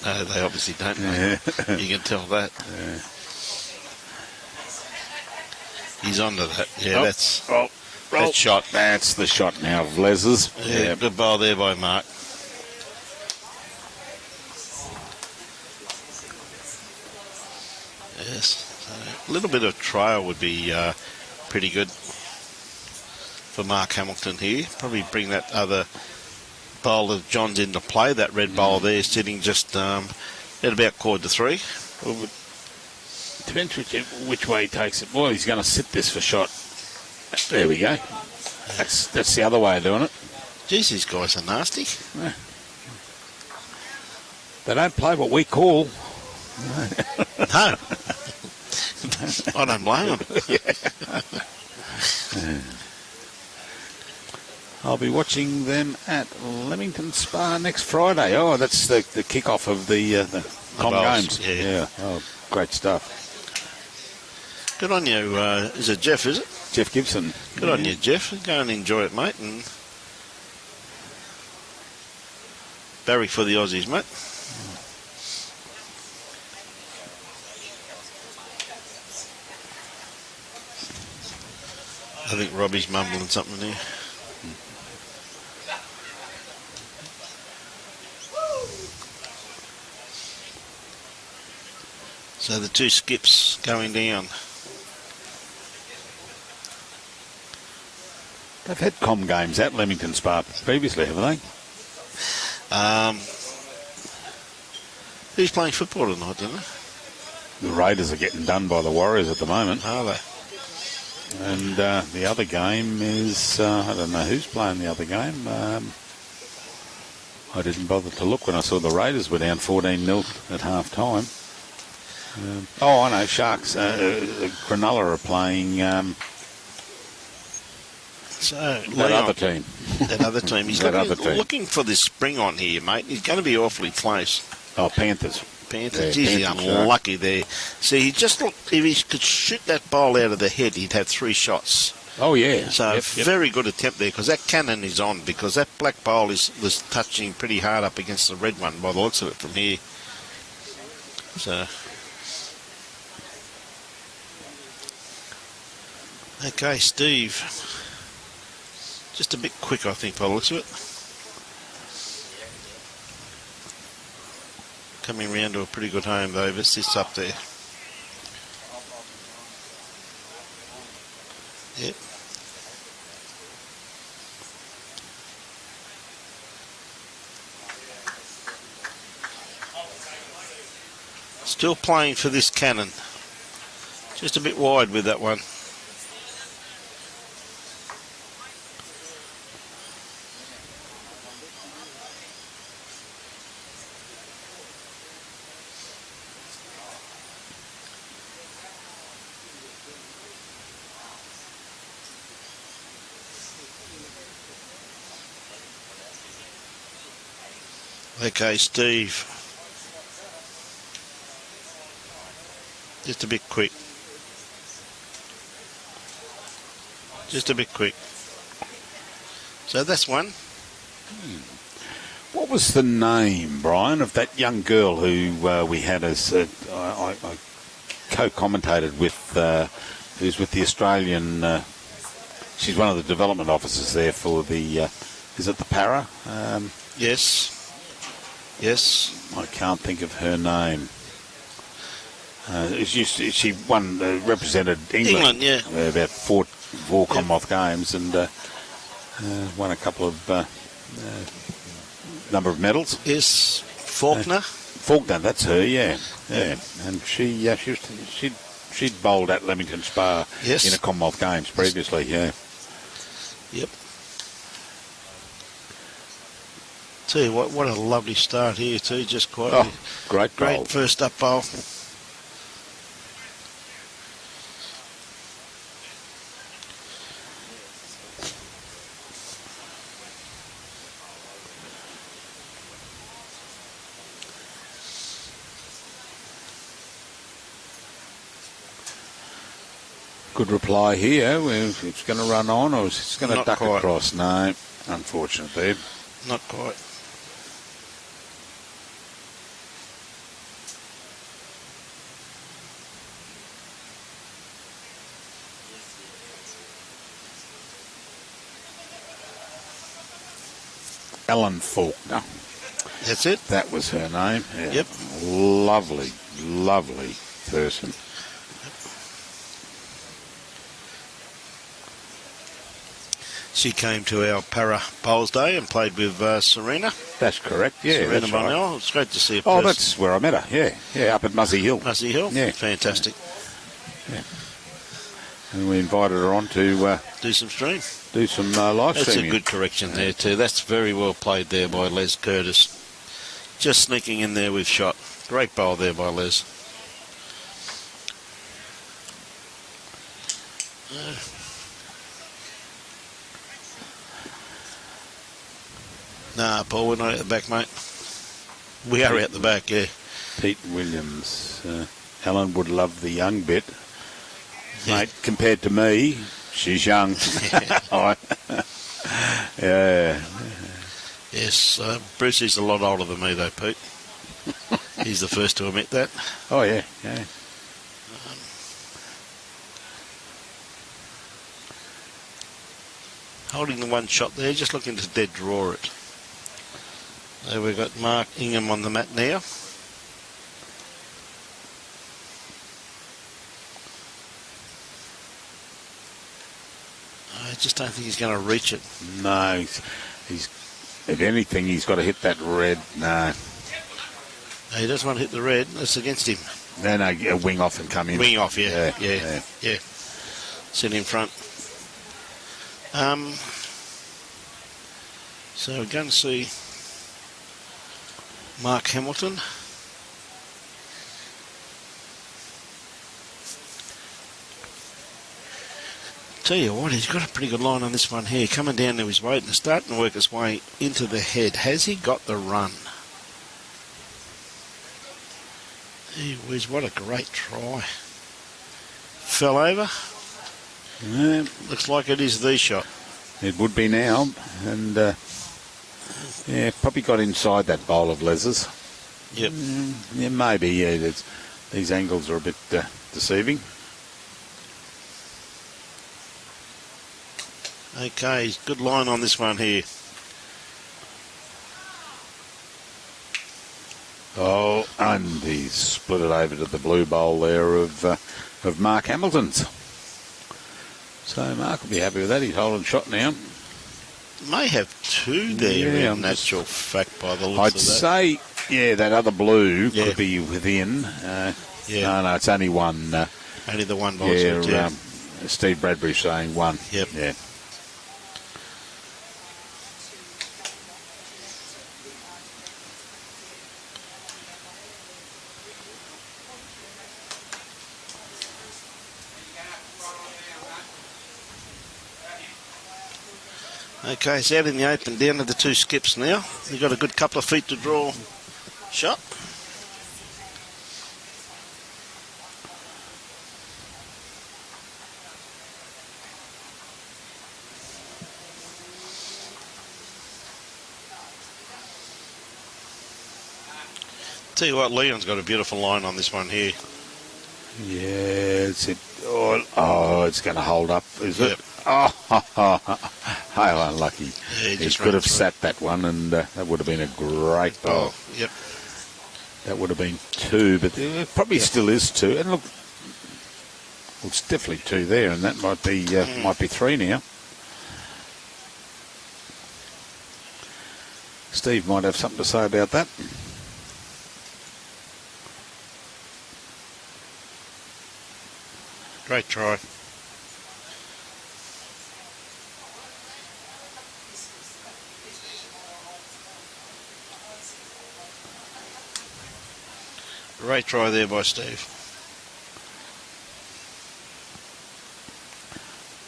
No, they obviously don't. Mate. You can tell that. Yeah. He's onto that. Yeah, that's that shot. That's the shot now of Les's. yeah, good bowl there by Mark. Yes, so a little bit of trial would be pretty good for Mark Hamilton here. Probably bring that other bowl of John's into play. That red bowl there sitting just at about quarter to 3. Depends which way he takes it. Well, he's going to sit this for shot. There we go. That's the other way of doing it. Geez, these guys are nasty. Yeah. They don't play what we call. No. I don't blame them. I'll be watching them at Leamington Spa next Friday. Oh, that's the kick-off of the Com bowls, Games. yeah. Oh, great stuff. Good on you. Is it Jeff, is it? Jeff Gibson. Good on you, Jeff. Go and enjoy it, mate. And Barry for the Aussies, mate. I think Robbie's mumbling something there. So the two skips going down. They've had Com Games at Leamington Spa previously, haven't they? Who's playing football tonight, don't they? The Raiders are getting done by the Warriors at the moment. Are they? And the other game is, I don't know who's playing the other game. I didn't bother to look when I saw the Raiders were down 14-0 at half-time. I know, Sharks. Cronulla are playing that other team. That other team. He's looking for this spring on here, mate. He's going to be awfully close. Oh, Panthers. Geez, he's unlucky there. See, he just looked, if he could shoot that ball out of the head, he'd have 3 shots. Oh, yeah. So, very good attempt there, because that cannon is on, because that black ball was touching pretty hard up against the red one, by the looks of it from here. So, okay, Steve. Just a bit quick, I think, by the looks of it. Coming round to a pretty good home, though, but sits up there. Yep. Still playing for this cannon. Just a bit wide with that one. Okay, Steve. Just a bit quick. Just a bit quick. So that's one. What was the name, Brian, of that young girl who we had as I co-commentated with, who's with the Australian? She's one of the development officers there for the. Is it the Para? Yes. Yes. I can't think of her name. She represented England. Yeah. About four Commonwealth Games and won a couple of number of medals. Yes. Faulkner. Faulkner, that's her. Yeah. And she She'd bowled at Leamington Spa Yes. in a Commonwealth Games previously, yeah. Yep. Tell you what a lovely start here too. Just quite Great bowl. great first up bowl. Good reply here. It's going to run on, or is it going to Not duck quite. across? No, unfortunately. Not quite. Ellen Faulkner. That's it. That was her name. Yeah. Yep. Lovely, lovely person. She came to our Para Bowls Day and played with Serena. That's correct. Yeah, Serena that's right. Bonnell. It's great to see her. Oh, that's where I met her. Yeah, yeah, up at Muzzy Hill. Muzzy Hill. Yeah. Fantastic. And we invited her on to Do some stream. do some live That's streaming. a good correction there too. That's very well played there by Les Curtis. Just sneaking in there with shot. Great bowl there by Les. Nah, Paul, we're not at the back, mate. We are out the back, yeah. Pete Williams. Helen would love the young bit. Yeah. Mate, compared to me, she's young. Yeah. Yes, Bruce is a lot older than me, though, Pete. He's the first to admit that. Oh, yeah, yeah. Holding the one shot there, just looking to dead draw it. There we've got Mark Ingham on the mat now. I just don't think he's going to reach it. No, he's if anything, he's got to hit that red. No, He doesn't want to hit the red. That's against him. no, wing off and come in. Wing off, yeah. Yeah, Sit in front. So we're going to see Mark Hamilton. Tell you what, he's got a pretty good line on this one here. Coming down to his weight and starting to work his way into the head. Has he got the run? Gee whiz, what a great try. Fell over. Yeah, Looks like it is the shot. it would be now, and yeah, probably got inside that bowl of Les's. Yep. Yeah, maybe. Yeah, these angles are a bit deceiving. Okay, good line on this one here. Oh, and he's split it over to the blue bowl there of Mark Hamilton's. So Mark will be happy with that. He's holding shot now. May have two there Yeah, in actual fact by the looks I'd of that. say, yeah, that other blue Yeah. could be within. Yeah. No, it's only one. Only the one box. Yeah, Steve Bradbury saying one. Yep. Yeah. Okay, it's out in the open, down to the two skips now. You've got a good couple of feet to draw shot. Tell you what, Leon's got a beautiful line on this one here. Yeah, it's going to hold up, is Yep. it? Oh, how unlucky. Yeah, He just could ran have through. sat that one, and that would have been a great bowl. Oh, yep. That would have been two, but it probably still is two. And look, well, it's definitely two there, and that might be three now. Steve might have something to say about that. Great try. Great try there by Steve.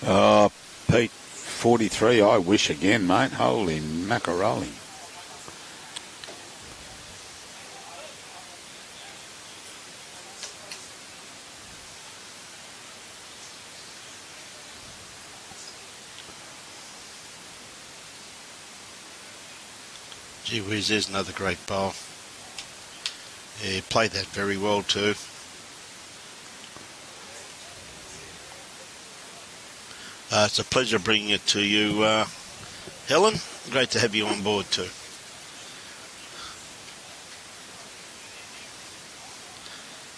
Oh, Pete, 43, I wish again, mate. Holy macaroni. Gee whiz, there's another great bowl. Yeah, he played that very well too. It's a pleasure bringing it to you, Helen. Great to have you on board too.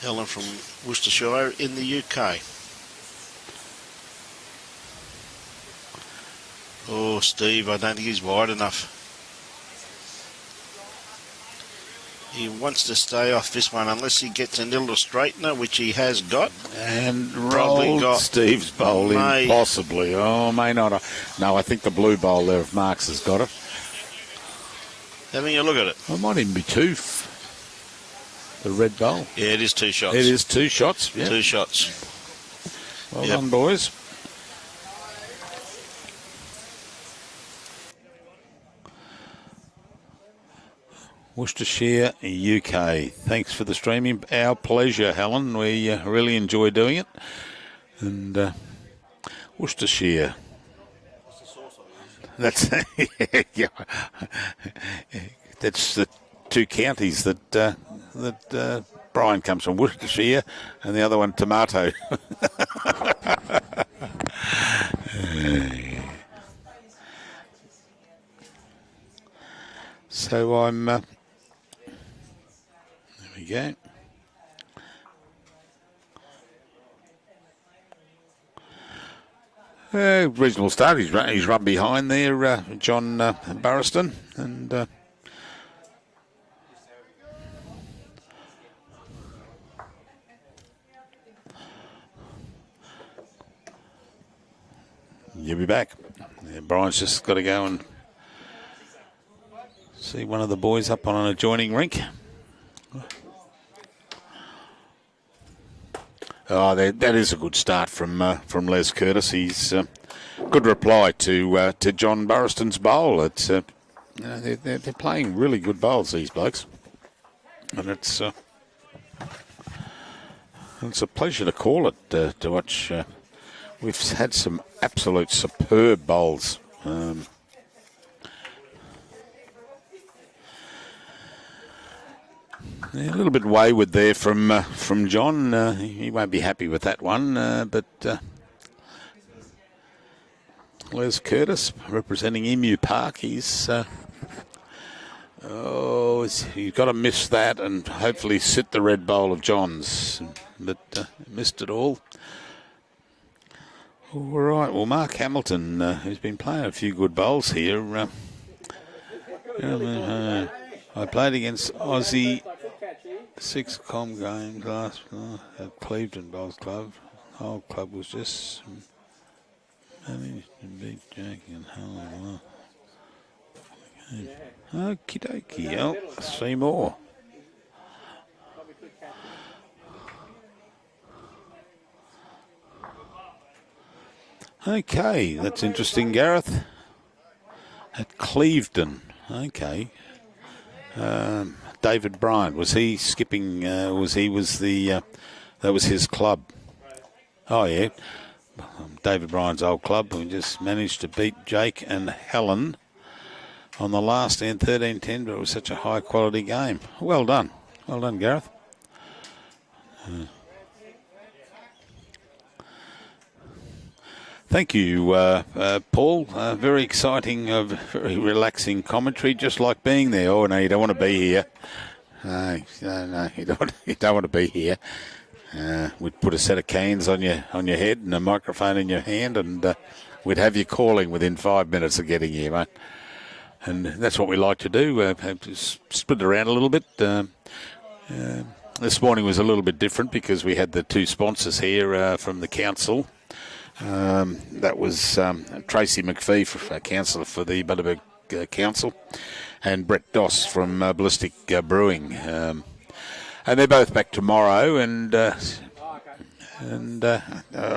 Helen from Worcestershire in the UK. Oh, Steve, I don't think he's wide enough. He wants to stay off this one unless he gets a little straightener, which he has got. And Probably rolled got- Steve's bowl May- in, possibly. Oh, may not. No, I think the blue bowl there, if Marks has got it. Having a look at it. It might even be two. The red bowl. Yeah, it is 2 shots. It is 2 shots. Yeah. 2 shots. Well Yep. done, boys. Worcestershire, UK. Thanks for the streaming. Our pleasure, Helen. We really enjoy doing it. And Worcestershire. That's yeah. That's the 2 counties that Brian comes from, Worcestershire, and the other one Tomato. So I'm. There we go. Reasonable start. He's run behind there, John Burraston, and you'll be back. Yeah, Brian's just got to go and see one of the boys up on an adjoining rink. Oh, that is a good start from Les Curtis. He's good reply to John Burraston's bowl. It's they're playing really good bowls, these blokes, and it's a pleasure to call it to watch. We've had some absolute superb bowls. Yeah, a little bit wayward there from John. He won't be happy with that one. But Les Curtis representing Emu Park. He's you've got to miss that and hopefully sit the red bowl of John's. But missed it all. All right. Well, Mark Hamilton, who's been playing a few good bowls here. I played against Aussie 6 com games last night at Cleveland Bowls Club. The whole club was just managed to beat Jack and Helen. Okie dokie. Oh, see more. Okay, that's interesting, Gareth. At Clevedon. Okay. David Bryant, was he skipping? That was his club. Oh yeah, David Bryant's old club. We just managed to beat Jake and Helen on the last end, 13-10, but it was such a high quality game. Well done, Gareth. Thank you, Paul. Very exciting, very relaxing commentary, just like being there. Oh, no, you don't want to be here. No, you don't want to be here. We'd put a set of cans on your head and a microphone in your hand, and we'd have you calling within 5 minutes of getting here, mate. And that's what we like to do. Split it around a little bit. This morning was a little bit different because we had the two sponsors here from the council. That was Tracy McPhee, councillor for the Bundaberg Council, and Brett Doss from Ballistic Brewing. And they're both back tomorrow. And I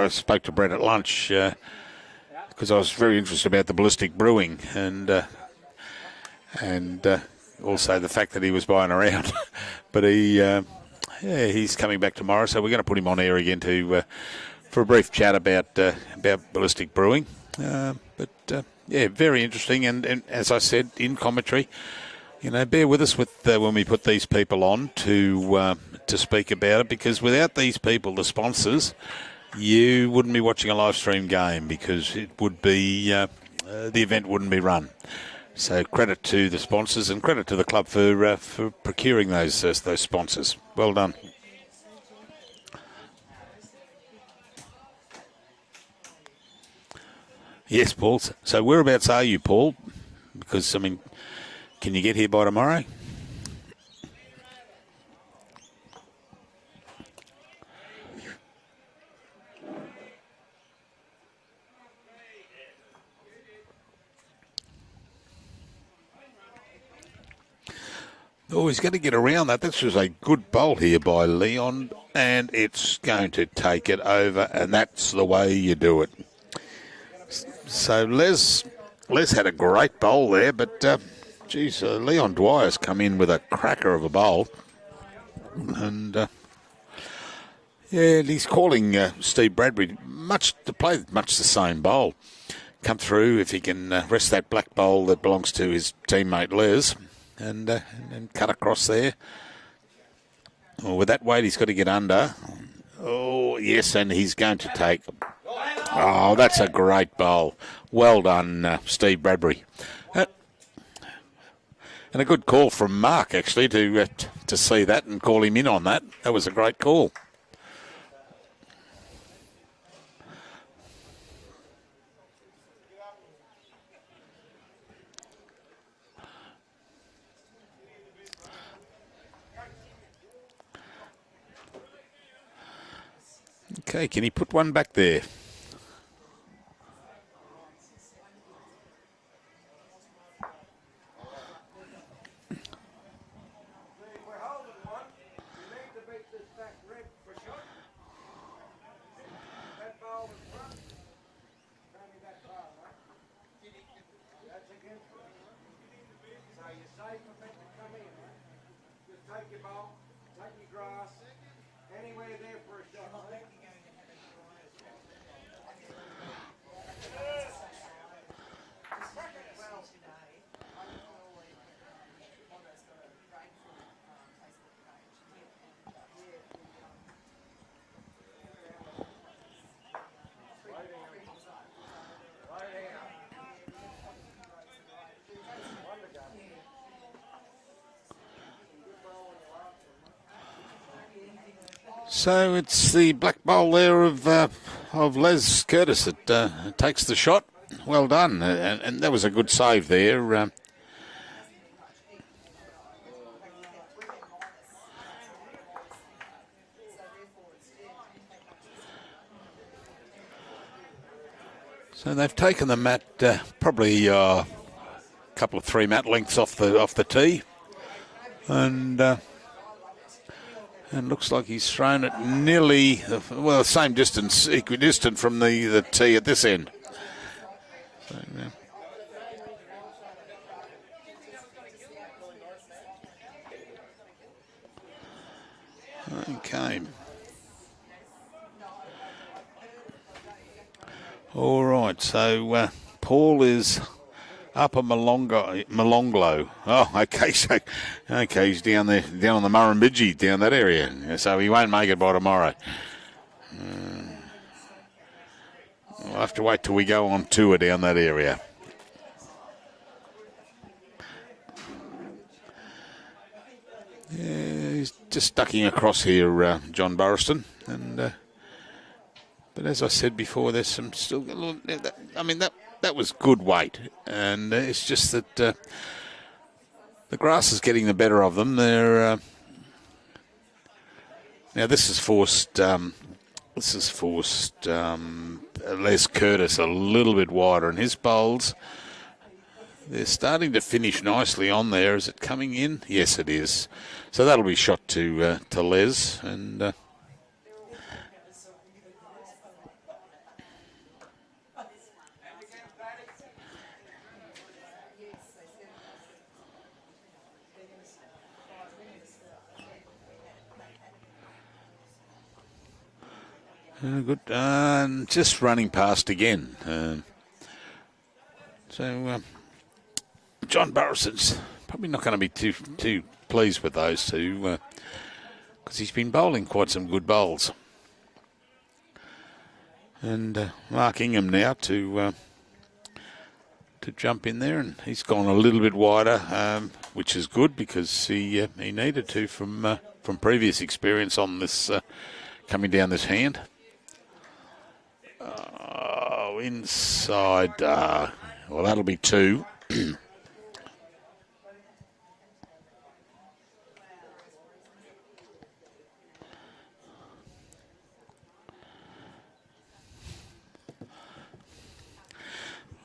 spoke to Brett at lunch because I was very interested about the Ballistic Brewing and also the fact that he was buying around. But he's coming back tomorrow, so we're going to put him on air again for a brief chat about Ballistic Brewing. Very interesting. And as I said in commentary, bear with us with when we put these people on to speak about it, because without these people, the sponsors, you wouldn't be watching a live stream game because it would be the event wouldn't be run. So credit to the sponsors and credit to the club for procuring those sponsors. Well done. Yes, Paul. So whereabouts are you, Paul? Because, can you get here by tomorrow? Oh, he's going to get around that. This was a good bowl here by Leon, and it's going to take it over, and that's the way you do it. So Les had a great bowl there, but Leon Dwyer's come in with a cracker of a bowl, and he's calling Steve Bradbury to play much the same bowl. Come through if he can rest that black bowl that belongs to his teammate Les, and cut across there. Well, with that weight, he's got to get under. Oh yes, and he's going to take. Oh, that's a great bowl. Well done, Steve Bradbury. And a good call from Mark, actually, to see that and call him in on that. That was a great call. Okay, can he put one back there? So it's the black bowl there of Les Curtis that takes the shot. Well done, and that was a good save there. So they've taken the mat probably a couple of 3 mat lengths off the tee, and looks like he's thrown it nearly, the same distance, equidistant from the tee at this end. So, okay. All right, so Paul is up a Molonglo. Oh, okay, so he's down there, down on the Murrumbidgee, down that area. So he won't make it by tomorrow. We'll have to wait till we go on tour down that area. Yeah, he's just ducking across here, John Burraston, and but as I said before, there's some still. I mean that was good weight, and it's just that the grass is getting the better of them. Now this has forced Les Curtis a little bit wider, and his bowls, they're starting to finish nicely on there. Is it coming in? Yes, it is. So that'll be shot to Les, and good. Just running past again. So John Burraston's probably not going to be too pleased with those two, because he's been bowling quite some good bowls. And Mark Ingham now to jump in there, and he's gone a little bit wider, which is good because he needed to from previous experience on this coming down this hand. Inside. Well, that'll be two.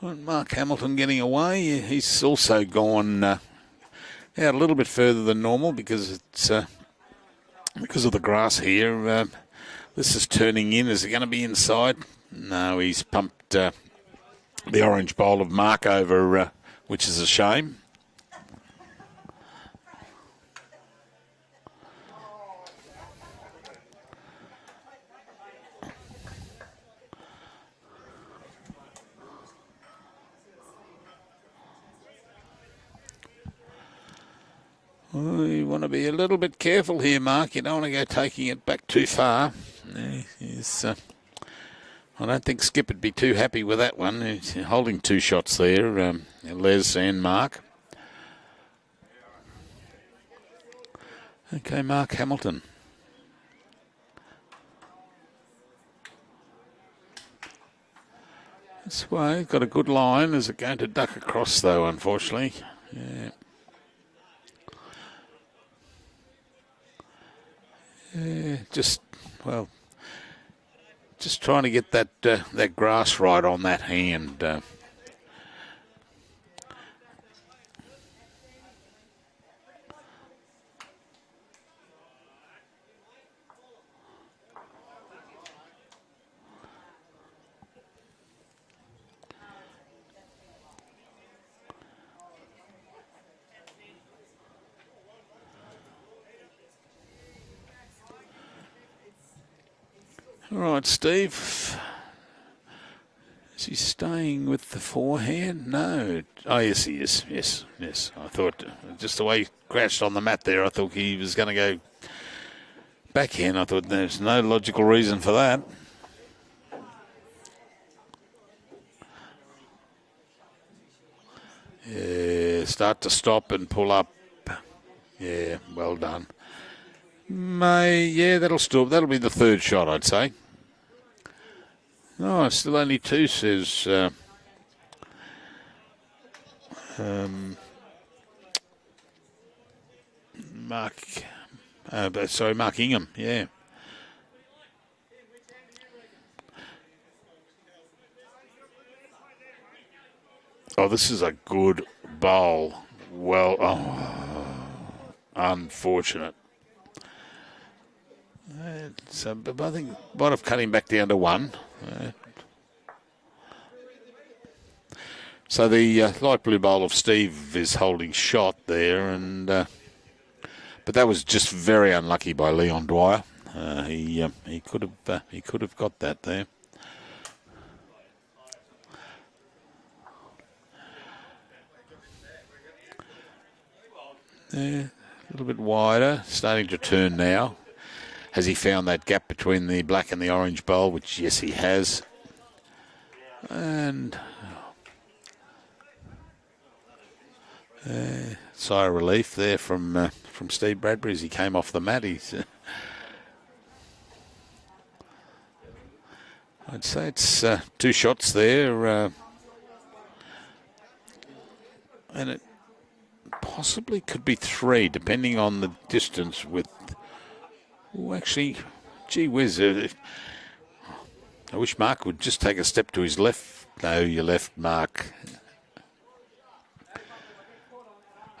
Mark Hamilton getting away. He's also gone out a little bit further than normal because it's because of the grass here. This is turning in. Is it going to be inside? No, he's pumped the orange bowl of Mark over, which is a shame. We want to be a little bit careful here, Mark. You don't want to go taking it back too far. I don't think Skip would be too happy with that one. He's holding two shots there, Les and Mark. Okay, Mark Hamilton. This way, got a good line. Is it going to duck across, though, unfortunately? Yeah. Just trying to get that grass right on that hand. All right, Steve. Is he staying with the forehand? No. Oh, yes, he is. Yes. I thought, just the way he crashed on the mat there, I thought he was going to go backhand. I thought there's no logical reason for that. Yeah, start to stop and pull up. Yeah, well done. Yeah, that'll be the third shot, I'd say. Oh, still only two, says Mark Ingham, yeah. Oh, this is a good bowl. Well, unfortunate. But I think might have cut him back down to one. So the light blue bowl of Steve is holding shot there, and but that was just very unlucky by Leon Dwyer. He could have got that there. A little bit wider, starting to turn now. Has he found that gap between the black and the orange bowl? Which, yes, he has. And sigh of relief there from Steve Bradbury as he came off the mat. I'd say it's two shots there, and it possibly could be three, depending on the distance with Oh, actually, gee whiz. I wish Mark would just take a step to his left. No, your left, Mark.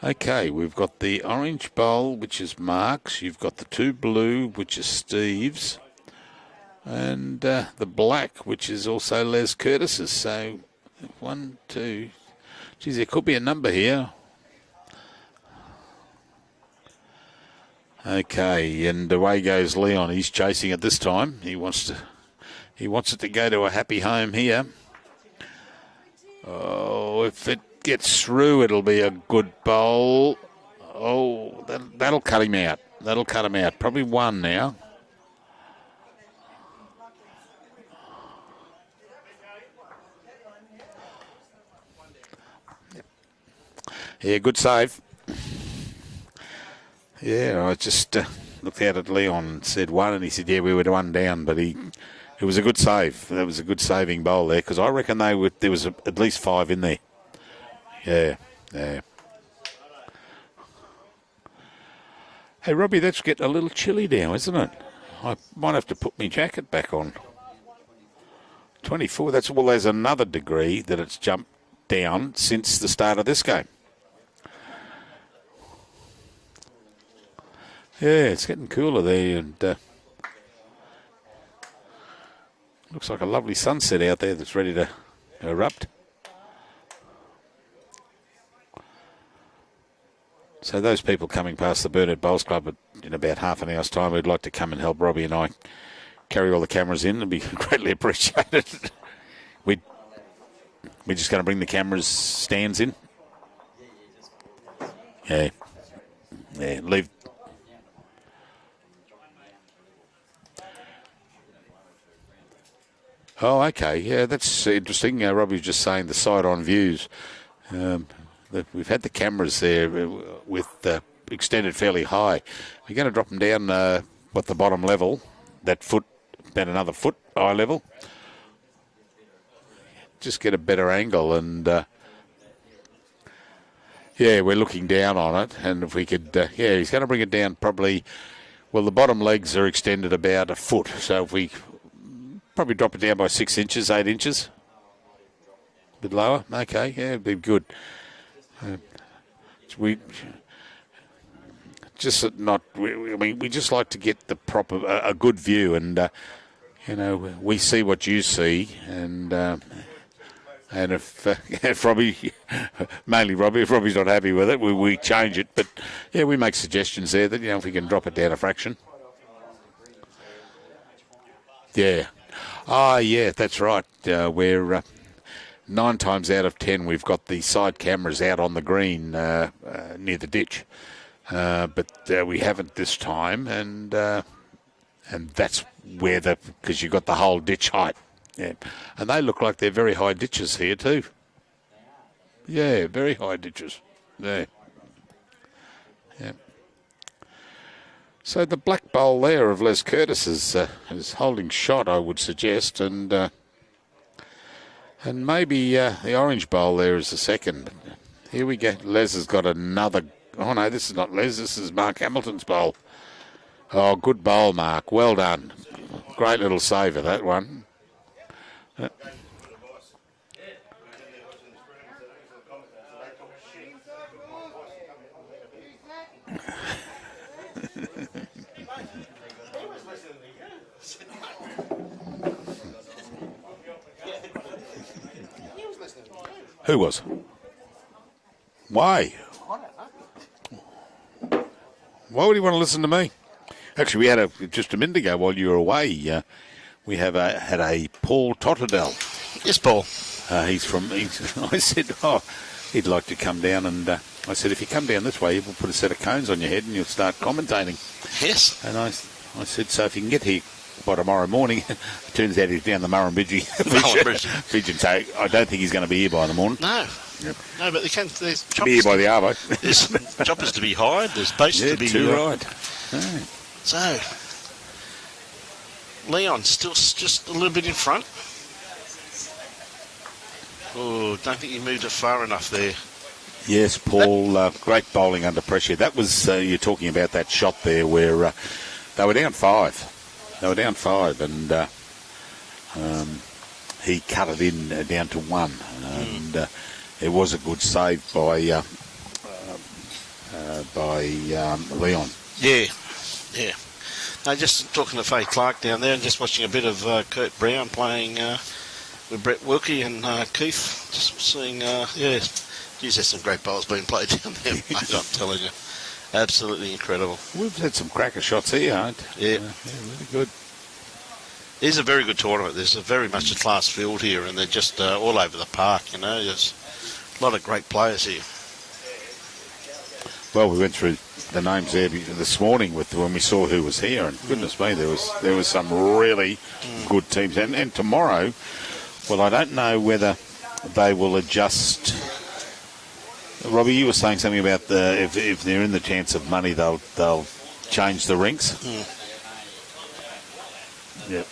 Okay, we've got the orange bowl, which is Mark's. You've got the 2 blue, which is Steve's. And the black, which is also Les Curtis's. So 1, 2. Geez, there could be a number here. Okay, and away goes Leon. He's chasing it this time. He wants it to go to a happy home here. Oh, if it gets through, it'll be a good bowl. Oh, that'll cut him out. That'll cut him out. Probably 1 now. Yeah, good save. Yeah, I just looked out at Leon and said 1, and he said, yeah, we were 1 down, but it was a good save. That was a good saving bowl there, because I reckon there was at least 5 in there. Yeah. Hey, Robbie, that's getting a little chilly now, isn't it? I might have to put my jacket back on. 24, there's another degree that it's jumped down since the start of this game. Yeah, it's getting cooler there, and looks like a lovely sunset out there that's ready to erupt. So those people coming past the Burnett Bowls Club in about half an hour's time who'd like to come and help Robbie and I carry all the cameras in, it'd be greatly appreciated. We're just going to bring the cameras stands in. Yeah, leave. Oh, okay. Yeah, that's interesting. Robbie was just saying the side-on views. We've had the cameras there with extended fairly high. We're going to drop them down the bottom level, that foot, about another foot eye level. Just get a better angle, and we're looking down on it. And if we could, he's going to bring it down probably. Well, the bottom legs are extended about a foot, so if we probably drop it down by 6 inches, 8 inches, a bit lower. Okay, yeah, it'd be good. We just we just like to get the proper a good view, and we see what you see, and if Robbie, mainly Robbie, if Robbie's not happy with it, we change it. But yeah, we make suggestions there that if we can drop it down a fraction. Yeah. Ah, yeah, that's right. We're 9 times out of 10 we've got the side cameras out on the green near the ditch, but we haven't this time, and that's where because you've got the whole ditch height. Yeah, and they look like they're very high ditches here too. Yeah, very high ditches. Yeah. So the black bowl there of Les Curtis is holding shot, I would suggest, and maybe the orange bowl there is the second. Here we go. Les has got another. Oh no, this is not Les. This is Mark Hamilton's bowl. Oh, good bowl, Mark. Well done. Great little saver, that one. Who was? Why? Why would he want to listen to me? Actually, we had just a minute ago while you were away. We had a Paul Totterdell. Yes, Paul. I said, he'd like to come down, and I said, if you come down this way, we'll put a set of cones on your head and you'll start commentating. Yes. And I said, so if you can get here by tomorrow morning, it turns out he's down the Murrumbidgee Pigeon, so I don't think he's going to be here by the morning. No. Yep. No, but there's choppers. Be here by the arvo. There's choppers to be hired. There's posts to be too right. So, Leon still just a little bit in front. Oh, don't think he moved it far enough there. Yes, Paul, great bowling under pressure. That was, you're talking about that shot there where They were down 5. They were down 5, and he cut it in down to 1, and it was a good save by Leon. Yeah. No, just talking to Faye Clark down there and just watching a bit of Kurt Brown playing with Brett Wilkie and Keith. Just seeing, geez, there's some great bowls being played down there, mate, I'm telling you. Absolutely incredible. We've had some cracker shots here, aren't we? Yeah. Really good. It is a very good tournament. There's very much a class field here, and they're just all over the park, you know. There's a lot of great players here. Well, we went through the names there this morning when we saw who was here, and goodness me, there was some really good teams. And tomorrow, well, I don't know whether they will adjust. Robbie, you were saying something about if they're in the chance of money, they'll change the rinks. Yep.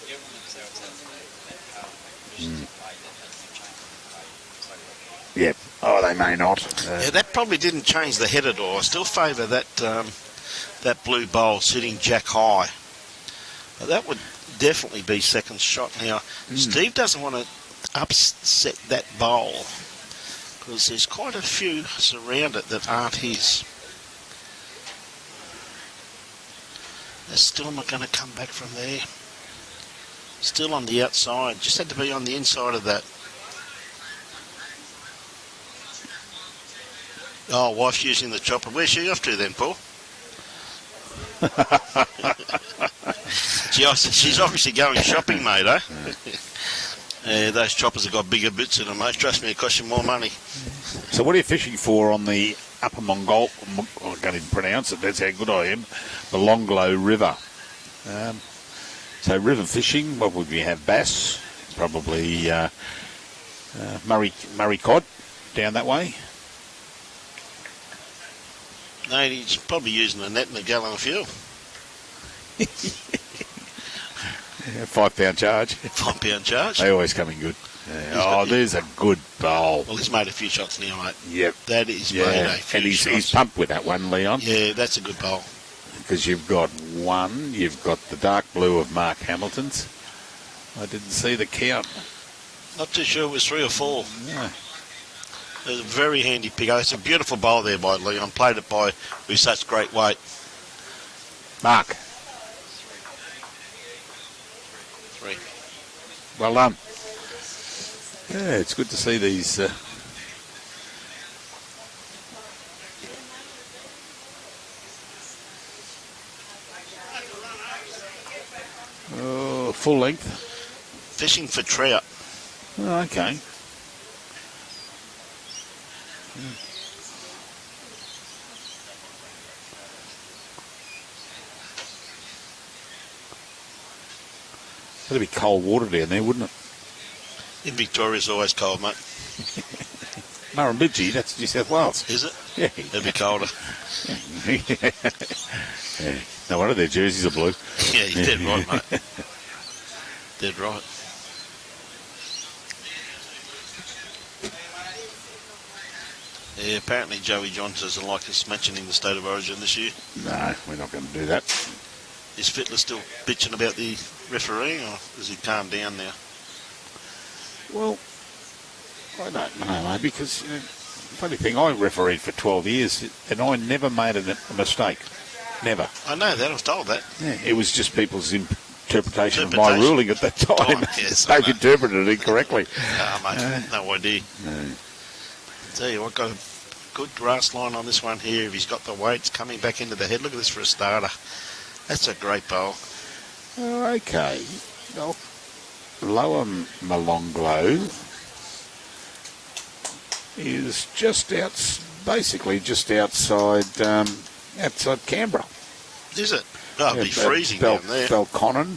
Yep. Oh, they may not. Yeah, that probably didn't change the header door. I still favour that blue bowl sitting jack high. But that would definitely be second shot. Now, Steve doesn't want to upset that bowl because there's quite a few surround it that aren't his. They're still not going to come back from there. Still on the outside. Just had to be on the inside of that. Oh, wife's using the chopper. Where's she off to then, Paul? She's obviously going shopping, mate, eh? Yeah, those choppers have got bigger bits in them, mate. Trust me, it costs you more money. So what are you fishing for on the Upper Mongol... I can't even pronounce it, that's how good I am. The Longlow River. So river fishing, what would we have? Bass, probably Murray cod down that way. No, he's probably using a net and a gallon of fuel. £5 charge. £5 charge. They always come in good. There's a good bowl. Well, he's made a few shots now, mate. Yep. That is made a few and shots. he's pumped with that one, Leon. Yeah, that's a good bowl. Because you've got the dark blue of Mark Hamilton's. I didn't see the count. Not too sure it was 3 or 4. No. It was a very handy pick. It's a beautiful bowl there by Leon. Played it with such great weight. Mark. 3. Well done. Yeah, it's good to see these. Full length. Fishing for trout. Oh, okay. That'd be cold water down there, wouldn't it? In Victoria, it's always cold, mate. Murrumbidgee, that's New South Wales. Is it? Yeah. It'd be colder. Yeah. No wonder their jerseys are blue. Yeah, you're dead right, mate. Dead right. Yeah, apparently Joey Johns doesn't like us mentioning the state of origin this year. No, we're not going to do that. Is Fittler still bitching about the refereeing, or has he calmed down now? Well, I don't know, mate, because funny thing, I refereed for 12 years and I never made a mistake. Never. I know that, I was told that. Yeah, it was just people's interpretation of my ruling at that time. Yes, they've interpreted it incorrectly. Mate, no idea. No. Tell you what, got a good grass line on this one here. If he's got the weights coming back into the head, look at this for a starter. That's a great bowl. Okay. Well, Lower Molonglo is just basically just outside Canberra. Is it? Oh, it'll be freezing down there. Belconnen,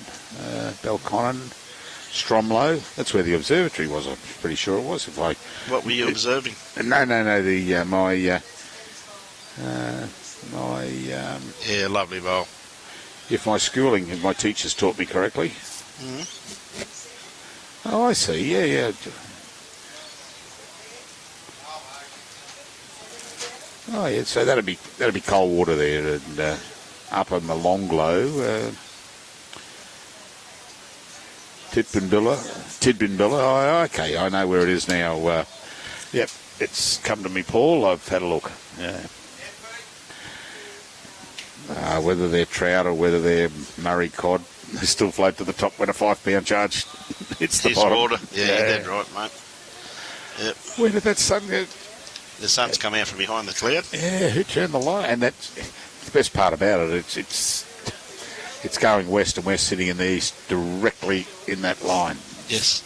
Stromlo. That's where the observatory was. I'm pretty sure it was. What were you observing? No. Yeah, lovely bowl. If my teachers taught me correctly. Mm-hmm. Oh, I see. Yeah. Oh, yeah. So that'd be cold water there, and up on the Longlow. Tidbinbilla. Oh, okay, I know where it is now. Yep, it's come to me, Paul. I've had a look. Yeah. Whether they're trout or whether they're Murray cod, they still float to the top when a £5 charge hits the bottom. Water. Yeah, you're dead right, mate. Yep. Where did that sun go? The sun's come out from behind the cloud. Yeah, who turned the light? And that's the best part about it. It's going west, and we're sitting in the east, directly in that line. Yes.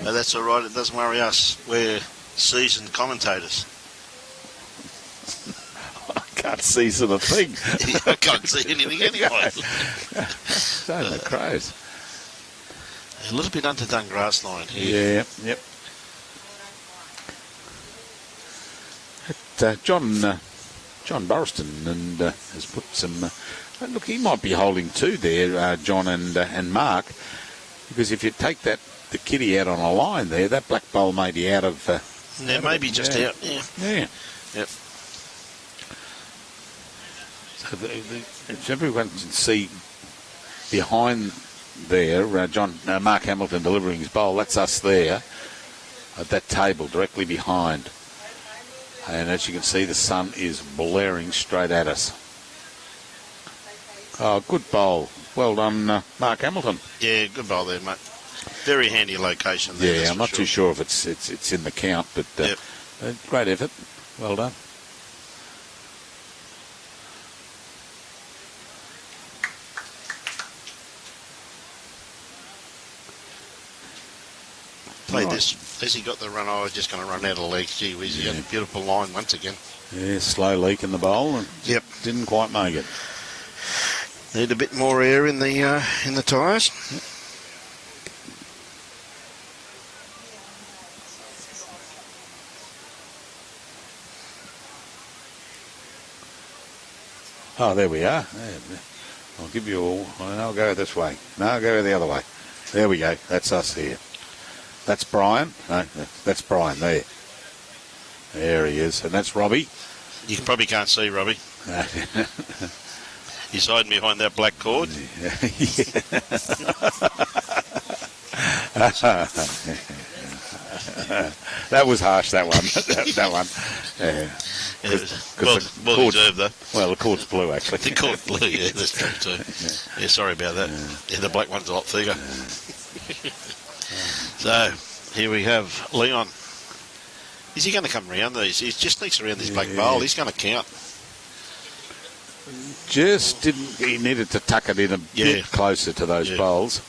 No, that's all right. It doesn't worry us. We're seasoned commentators. I can't see a thing. I can't see anything anyway. So the crows. A little bit underdone grass line here. Yeah, yep. John Burraston and has put some. Look, he might be holding two there, John and Mark, because if you take the kitty out on a line there, that black bowl may be out of. Yeah, maybe just out. Yeah. Yeah. Yep. So if everyone can see behind there, Mark Hamilton delivering his bowl. That's us there at that table directly behind. And as you can see, the sun is blaring straight at us. Oh, good bowl. Well done, Mark Hamilton. Yeah, good bowl there, mate. Very handy location there. Yeah, I'm not too sure if it's in the count, but yep. Great effort. Well done. Play this. Has he got the run? I was just going to run out of legs. Gee whiz, he got a beautiful line once again. Yeah, slow leak in the bowl. And yep. Didn't quite make it. Need a bit more air in the tyres. Yep. Oh, there we are. I'll give you all. I'll go this way. No, I'll go the other way. There we go. That's us here. That's Brian. No, that's Brian there. There he is. And that's Robbie. You probably can't see Robbie. He's hiding behind that black cord. That was harsh, that one. that one. Yeah. Well deserved, though. Well, the cord's blue, actually. The cord's blue, yeah, that's true, too. Yeah, sorry about that. Yeah, the black one's a lot thicker. So, here we have Leon. Is he going to come around these? He just sneaks around this black bowl. He's going to count. Just didn't. He needed to tuck it in a bit closer to those bowls.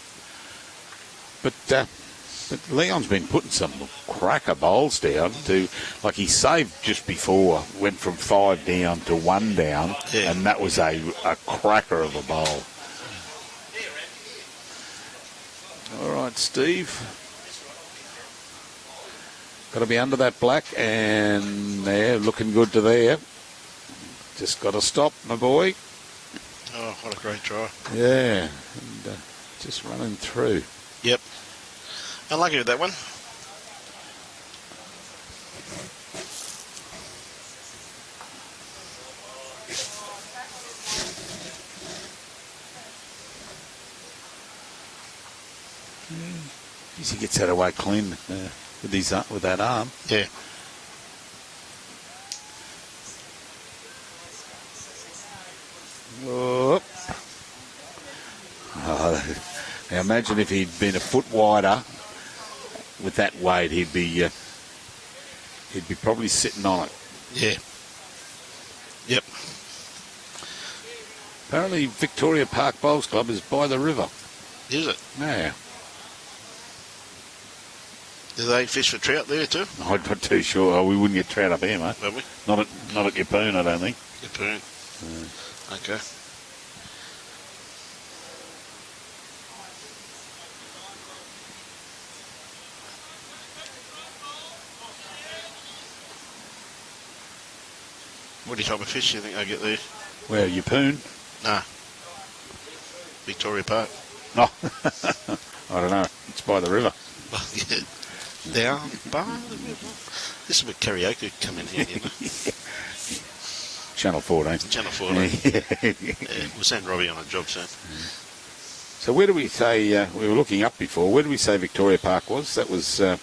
But Leon's been putting some cracker bowls down to, like he saved just before, went from 5 down to 1 down, and that was a cracker of a bowl. All right, Steve. Got to be under that black, and there, looking good to there. Just got to stop, my boy. Oh, what a great try. Yeah, and just running through. Yep. Unlucky with that one. He gets that away clean with that arm. Yeah. Oh. Now imagine if he'd been a foot wider with that weight, he'd be probably sitting on it. Yeah. Yep. Apparently Victoria Park Bowls Club is by the river. Is it? Yeah. Do they fish for trout there too? I'm not too sure. Oh, we wouldn't get trout up here, mate. Would we? Not at Yeppoon, I don't think. Yeppoon. Okay. What type of fish do you think they get there? Where, Yeppoon? Nah. Victoria Park. Oh, I don't know. It's by the river. Down by the river. This is where karaoke come in here, you know. Channel 14. Channel 14. Yeah, we'll send Robbie on a job soon. So where do we say, we were looking up before, where do we say Victoria Park was? That was, I'm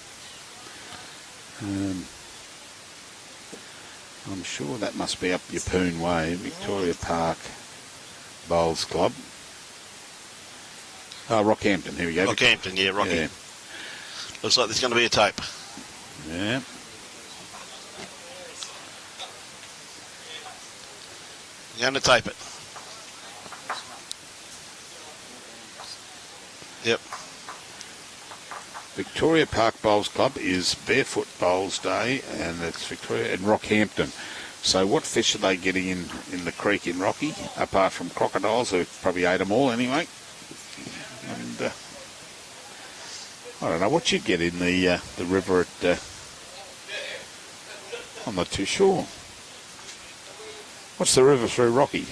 sure that must be up Yeppoon Way, Victoria Park Bowls Club. Oh, Rockhampton, here we go. Rockhampton, yeah, Rocky. Yeah. Looks like there's going to be a tape. Yeah. You're going to tape it. Yep. Victoria Park Bowls Club is Barefoot Bowls Day, and it's Victoria and Rockhampton. So what fish are they getting in the creek in Rocky, apart from crocodiles, who probably ate them all anyway? And I don't know what you get in the river at... I'm not too sure. What's the river through Rocky?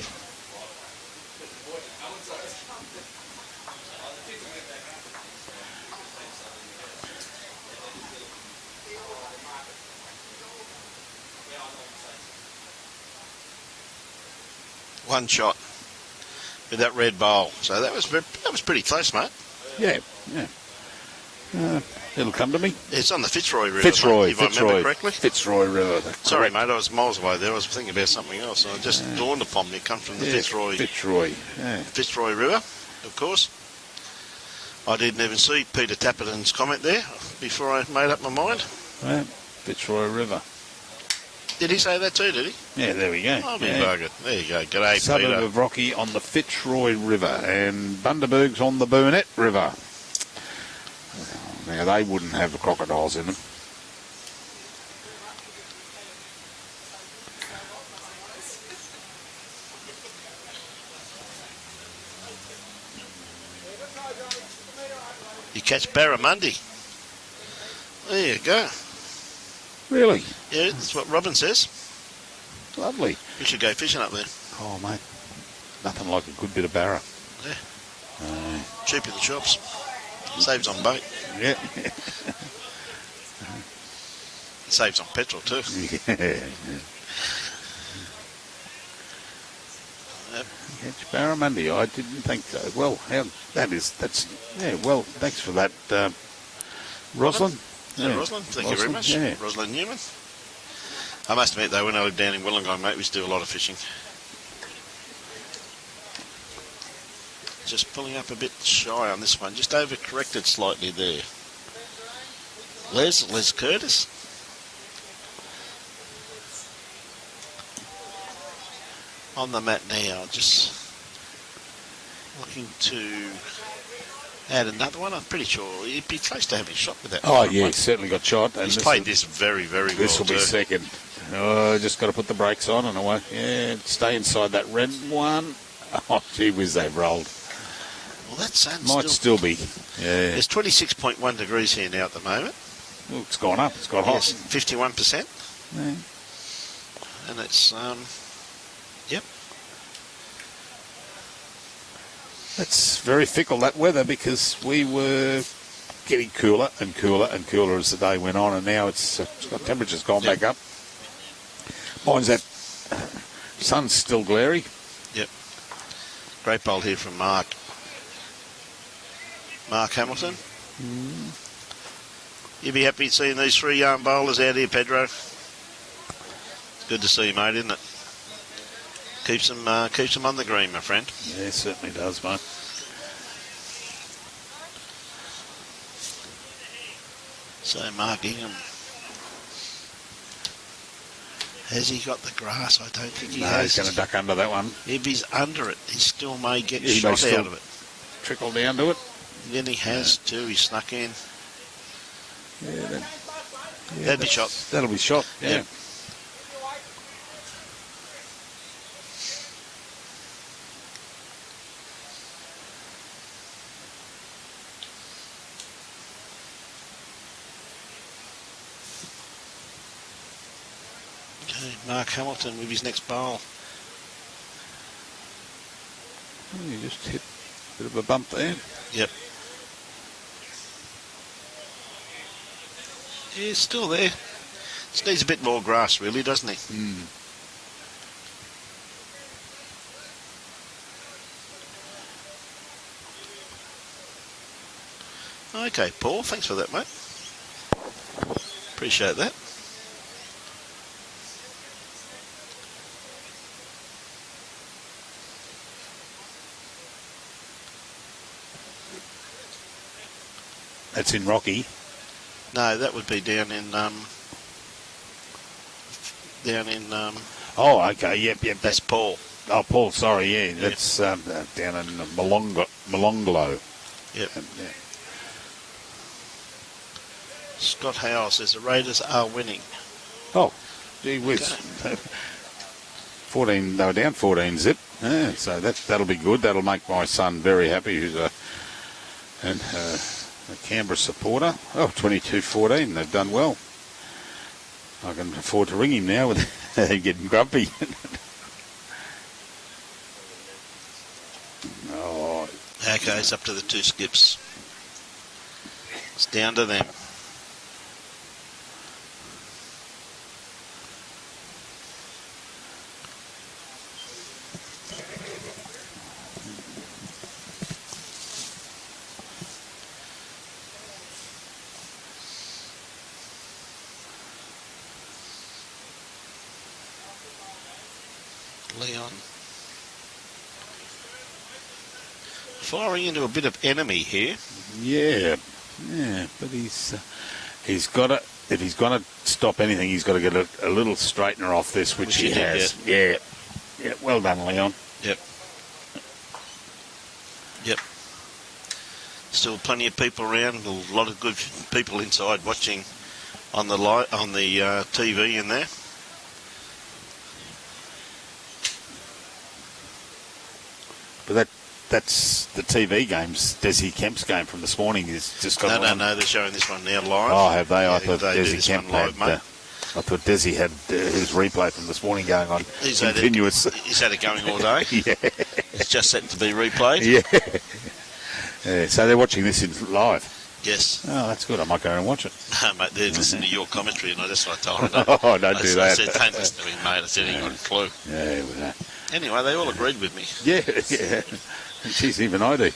One shot with that red bowl. So that was pretty close, mate. Yeah, yeah. It'll come to me. It's on the Fitzroy River. Fitzroy, mate, if I remember correctly. Fitzroy River. Sorry, mate, I was miles away there. I was thinking about something else. And it just dawned upon me. It comes from the Fitzroy River, of course. I didn't even see Peter Tapperton's comment there before I made up my mind. Yeah, Fitzroy River. Did he say that too, did he? Yeah, there we go. I'll be buggered. There you go. G'day, Suburb Peter. of Rocky on the Fitzroy River, and Bundaberg's on the Burnett River. Now, they wouldn't have the crocodiles in them. You catch barramundi. There you go. Really? Yeah, that's what Robin says. Lovely. We should go fishing up there. Oh, mate. Nothing like a good bit of barra. Yeah. Cheap in the shops. Saves on bait. Yeah. Saves on petrol too. Yeah. Yep. Catch barramundi. I didn't think so. Well, well, thanks for that, Rosalind. Yeah, Rosalind. Thank you very much. Yeah. Rosalind Newman. I must admit though, when I lived down in Wollongong, mate, we used to do a lot of fishing. Just pulling up a bit shy on this one. Just over-corrected slightly there. Les Curtis. On the mat now, just looking to add another one. I'm pretty sure he'd be close to having a shot with that. Oh, yeah, he's certainly got shot. And He's played this very, very well. This will be second. Oh, just got to put the brakes on and away. Yeah, stay inside that red one. Oh, gee whiz, they've rolled. Well, that sun Might still be. Yeah. It's 26.1 degrees here now at the moment. Oh, it's gone up. It's got hot. Yes, 51%. Yeah. And it's, yep. It's very fickle, that weather, because we were getting cooler and cooler and cooler as the day went on, and now it's got temperatures gone back up. Mine's that sun's still glary. Yep. Great bowl here from Mark. Mark Hamilton. You'd be happy seeing these three young bowlers out here, Pedro. It's good to see you, mate, isn't it? Keeps them on the green, my friend. Yeah, it certainly does, mate. So Mark Ingham. Has he got the grass? I don't think he has. He's going to duck under that one. If he's under it, he still may get He may shot still out of it. Trickle down to it. Then he has too. He snuck in. Yeah, That'd be shot. That'll be shot, yeah. Yep. Okay, Mark Hamilton with his next bowl. Oh, you just hit a bit of a bump there. Yep. He's still there. Just needs a bit more grass, really, doesn't he? Okay, Paul, thanks for that, mate. Appreciate that. That's in Rocky. No, that would be down in Oh, okay. Yep. that's Paul. Oh, Paul. Sorry. Yeah, that's down in Molonglo. Yep. Yeah. Scott Howell says the Raiders are winning. Oh, gee whiz. 14. They were down 14 zip. Yeah, so that'll be good. That'll make my son very happy. Who's a Canberra supporter. Oh, 22-14. They've done well. I can afford to ring him now with getting grumpy. Oh. Okay, it's up to the two skips. It's down to them. Leon firing into a bit of enemy here. Yeah, but he's got to. If he's going to stop anything, he's got to get a little straightener off this, which he has. Yeah. Well done, Leon. Yep. Still plenty of people around. A lot of good people inside watching on the TV in there. But that's the TV games. Desi Kemp's game from this morning is just got No, they're showing this one now live. Oh, have they? Yeah, I thought they do Desi this Kemp one live, had. mate. I thought Desi had his replay from this morning going on He's continuous. He's had it going all day. Yeah. It's just set to be replayed. Yeah. So they're watching this in live. Yes. Oh, that's good. I might go and watch it. No, mate, they're listening to your commentary, and that's what I told them. Oh, don't do that. I said, don't listen to him, mate. I said, he got a clue. Yeah, with that. Anyway, they all agreed with me. Yeah. Jeez, even I do.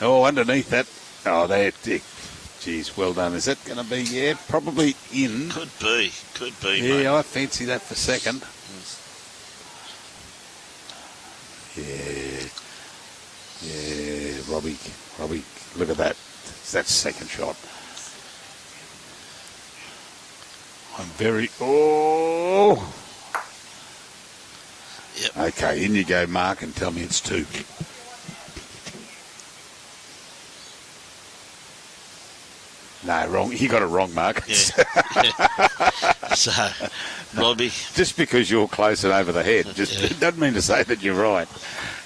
Oh, underneath that. Oh, geez, well done. Is that going to be, probably in. Could be, Yeah, mate. I fancy that for second. Yeah, Robbie, look at that. That's second shot. Yep. Okay, in you go, Mark, and tell me it's 2. No, wrong. You got it wrong, Mark. Yeah. So, Robbie. Just because you're close and over the head, it doesn't mean to say that you're right.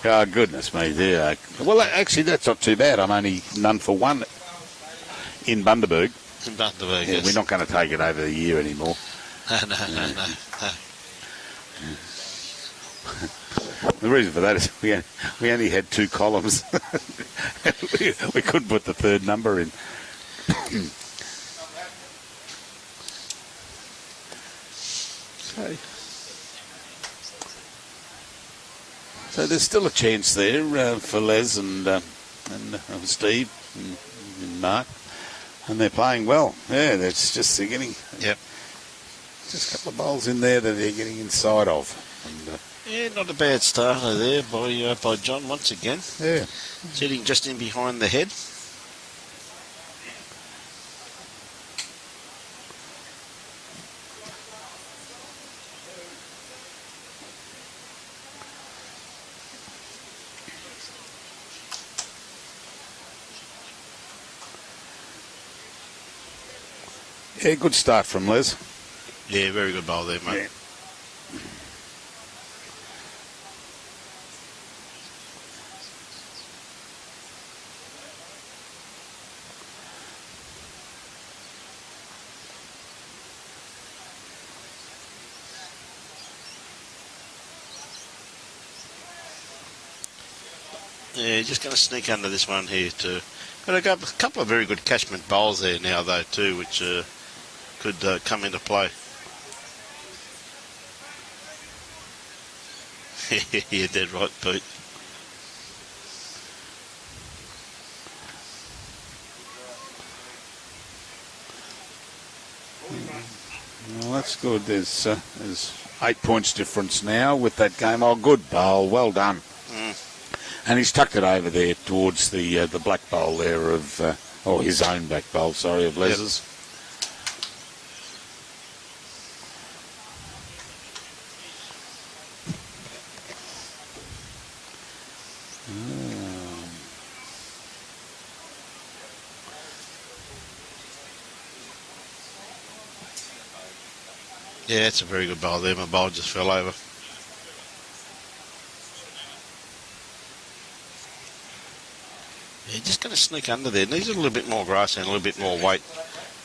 Oh, goodness me. Yeah. Well, actually, that's not too bad. I'm only none for 1 in Bundaberg. Bundaberg, Yeah, yes. we're not going to take it over the year anymore. No. The reason for that is we only had 2 columns. we couldn't put the third number in. So there's still a chance there for Les and Steve and Mark, and they're playing well. Yeah, they're getting just a couple of bowls in there that they're getting inside of. And, Not a bad starter there by John once again. yeah. Sitting just in behind the head. Yeah, good start from Les. Yeah, very good bowl there, mate. Yeah, just going to sneak under this one here too. Got a couple of very good catchment bowls there now though too, which could come into play. Yeah, dead right, Pete. Well, that's good. There's 8 points difference now with that game. Oh, good bowl. Well done. And he's tucked it over there towards the black bowl there of, his own black bowl, sorry, of Les's. Yeah, it's a very good bowl there. My bowl just fell over. Yeah, just going to sneak under there. Needs a little bit more grass and a little bit more weight.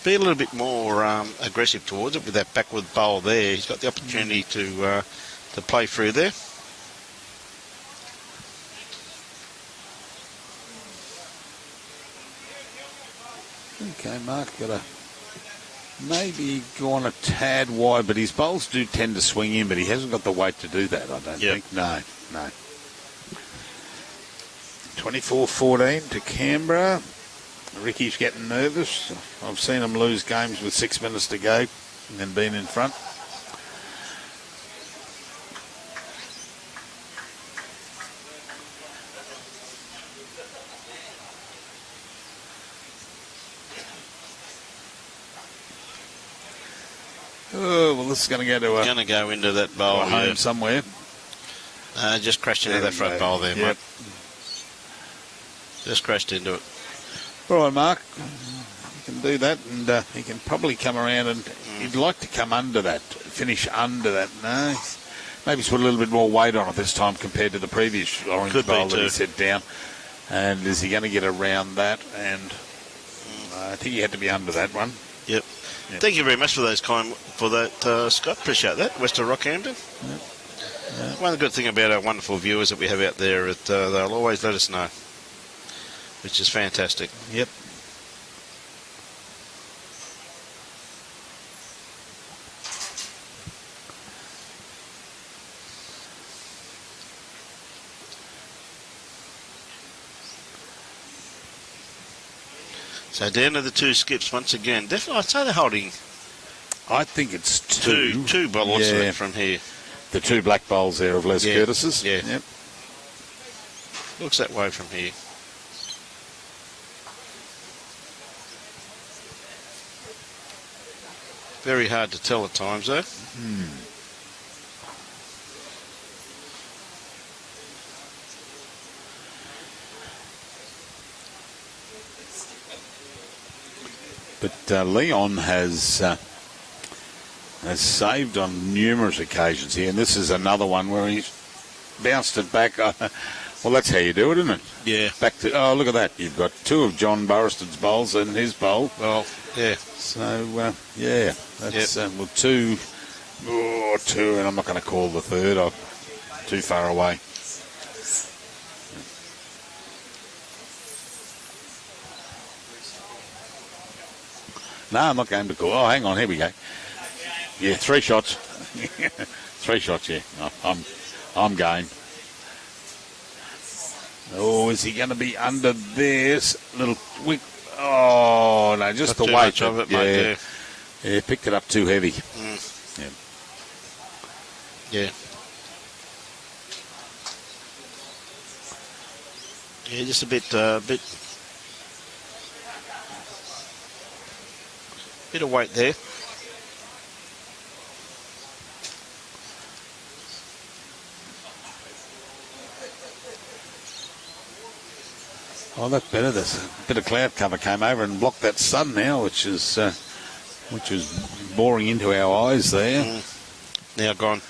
Be a little bit more aggressive towards it with that backward bowl there. He's got the opportunity to play through there. Okay, Mark, got a maybe gone a tad wide, but his bowls do tend to swing in, but he hasn't got the weight to do that, I don't think. No. 24-14 to Canberra. Ricky's getting nervous. I've seen him lose games with 6 minutes to go and then being in front. Oh, well, this is going to go to Going to go into that bowl home somewhere. Just crashed into that front bowl there, mate. Just crashed into it. All right, Mark. You can do that, and he can probably come around, and he'd like to come under that, finish under that. No, maybe he's put a little bit more weight on it this time compared to the previous orange bowl that he set down. And is he going to get around that? And I think he had to be under that one. Yep. Thank you very much for that, Scott. Appreciate that. West of Rockhampton. Yep. One good thing about our wonderful viewers that we have out there is they'll always let us know, which is fantastic. Yep. So down to the two skips once again. Definitely, I'd say they're holding. I think it's two. Two by lots of it from here. The two black bowls there of Les Curtis's. Yeah. Yep. Looks that way from here. Very hard to tell at times, though. But Leon has saved on numerous occasions here, and this is another one where he's bounced it back. Well, that's how you do it, isn't it? Yeah. Back to look at that. You've got two of John Burraston's bowls and his bowl. Well, yeah. So that's well, two, and I'm not going to call the third. I'm too far away. No, I'm not going to call. Oh, hang on. Here we go. Yeah, 3 shots. 3 shots. Yeah, I'm going. Oh, is he going to be under this little? Oh no, just the weight of it, mate. Yeah, picked it up too heavy. Yeah. Yeah, just a bit of weight there. Oh, that's better. There's a bit of cloud cover came over and blocked that sun now, which is boring into our eyes there. Now gone.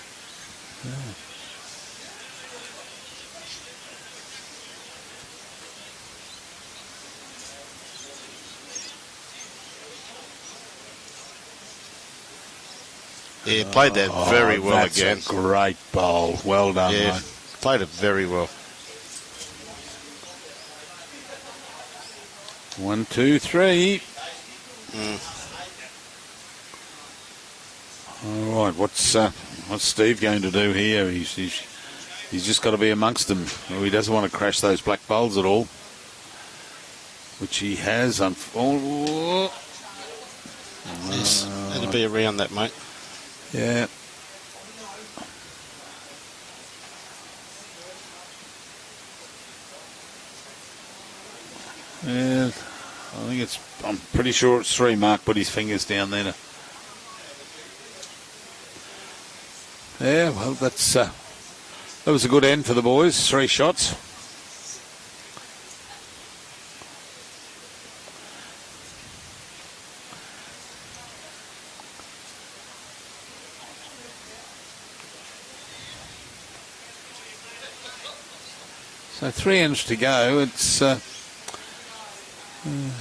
Yeah, played that very well that's again. That's a great bowl. Well done, mate. Played it very well. 1, 2, 3. All right, what's Steve going to do here? He's just got to be amongst them. He doesn't want to crash those black bowls at all, which he has. It'll be around that, mate. Yeah. Yeah, I think I'm pretty sure it's 3. Mark put his fingers down there. Yeah, well, that was a good end for the boys. 3 shots. So 3 ends to go. It's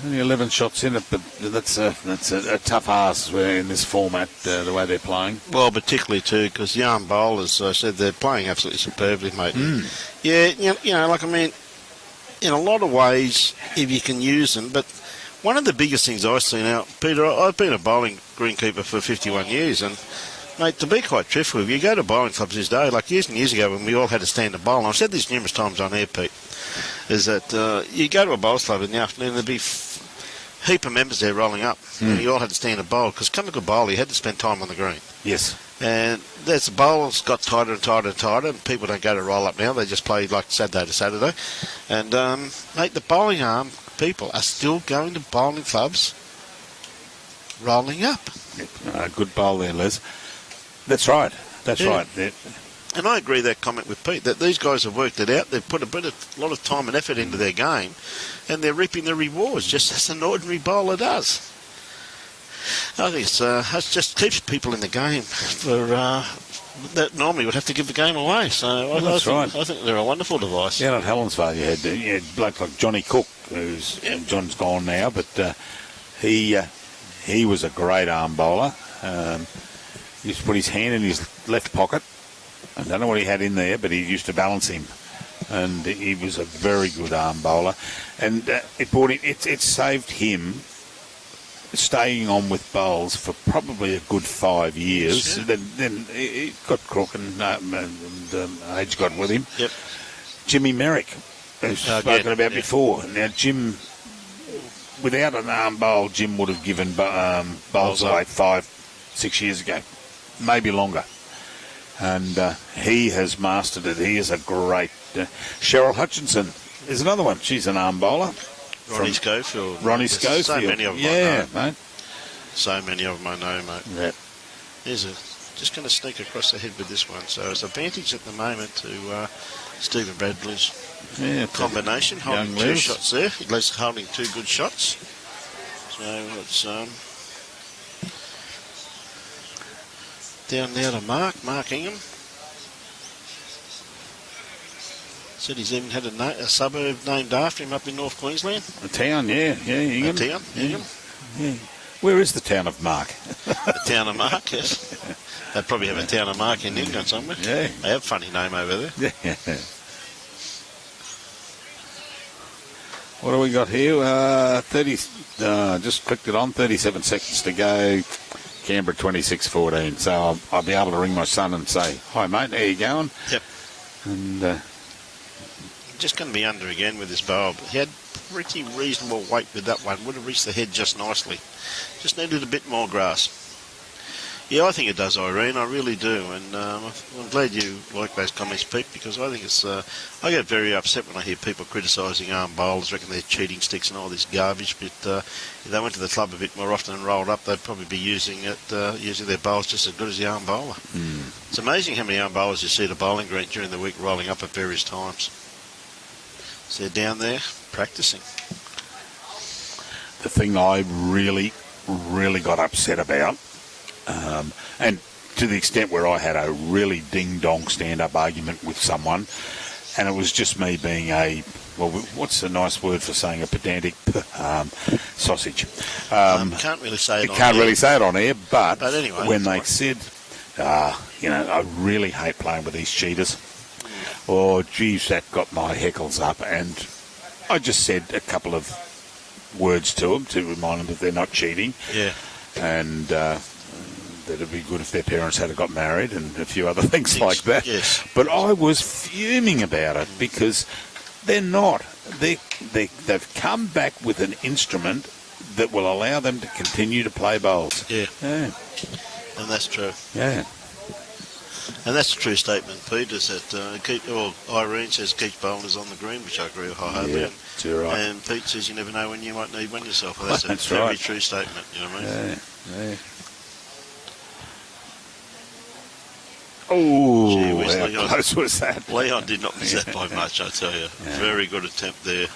only 11 shots in it, but that's a tough ask in this format, the way they're playing. Well, particularly too, because the arm bowlers, I said, they're playing absolutely superbly, mate. Yeah, you know, like, I mean, in a lot of ways, if you can use them, but one of the biggest things I've seen out, Peter, I've been a bowling greenkeeper for 51 years, and, mate, to be quite truthful, if you go to bowling clubs this day, like years and years ago when we all had to stand and bowl, and I've said this numerous times on air, Pete, is that you go to a bowls club in the afternoon, there'd be a heap of members there rolling up, and you all had to stand and bowl, because come a good bowl, you had to spend time on the green. Yes. And as the bowls got tighter and tighter and tighter, and people don't go to roll up now, they just play like Saturday to Saturday. And, mate, the bowling arm people are still going to bowling clubs rolling up. Good bowl there, Les. That's right. That's right. And I agree with that comment with Pete, that these guys have worked it out. They've put a lot of time and effort into their game, and they're reaping the rewards, just as an ordinary bowler does. I think it just keeps people in the game for that normally would have to give the game away. So I think they're a wonderful device. Yeah, at Helensvale you had bloke like Johnny Cook, who's John's gone now, but he was a great arm bowler. He used to put his hand in his left pocket. I don't know what he had in there, but he used to balance him, and he was a very good arm bowler. And it saved him staying on with bowls for probably a good 5 years. Sure. Then he got crook and age got with him. Yep. Jimmy Merrick, who's spoken about before. Now, Jim, without an arm bowl, Jim would have given bowls away 5-6 years ago, maybe longer. And he has mastered it. He is a great... Cheryl Hutchinson is another one. She's an arm bowler. Ronnie Schofield. Ronnie Schofield. So many of them I know. Mate. So many of them I know, mate. Yeah. Just going to sneak across the head with this one. So it's advantage at the moment to Stephen Bradley's combination. Holding 2 shots there. At least holding 2 good shots. So it's... down now to Mark Ingham. Said he's even had a suburb named after him up in North Queensland. A town, Ingham. A town, Ingham. Yeah. Where is the town of Mark? The town of Mark, yes. They probably have a town of Mark in England somewhere. Yeah. They have a funny name over there. Yeah. What do we got here? 30. Just clicked it on. 37 seconds to go. Canberra 26-14. So I'll be able to ring my son and say, "Hi mate, how you going?" Yep. And just going to be under again with this bowl. But he had pretty reasonable weight with that one. Would have reached the head just nicely. Just needed a bit more grass. Yeah, I think it does, Irene. I really do. And I'm glad you like those comments, Pete, because I think it's... I get very upset when I hear people criticising arm bowlers, reckon they're cheating sticks and all this garbage, but if they went to the club a bit more often and rolled up, they'd probably be using their bowls just as good as the arm bowler. It's amazing how many arm bowlers you see at a bowling green during the week rolling up at various times. So they're down there practising. The thing I really got upset about, and to the extent where I had a really ding-dong stand-up argument with someone, and it was just me being what's a nice word for saying a pedantic sausage? Can't really say it on can't air. really say it on air, but anyway, when they said, I really hate playing with these cheaters, geez, that got my heckles up, and I just said a couple of words to them to remind them that they're not cheating. Yeah. And that it'd be good if their parents had got married and a few other things like that. Yes. But I was fuming about it because they're not. They've come back with an instrument that will allow them to continue to play bowls. Yeah. Yeah. And that's true. Yeah. And that's a true statement, Pete, is that Irene says keep bowlers on the green, which I agree with wholeheartedly. Yeah, you're right. And Pete says you never know when you might need one yourself. Well, that's That's a very right. true statement, you know what I mean? Yeah. Oh, Gee whiz, how Leon. close was that? Leon did not miss that by much, I tell you. Yeah. Very good attempt there.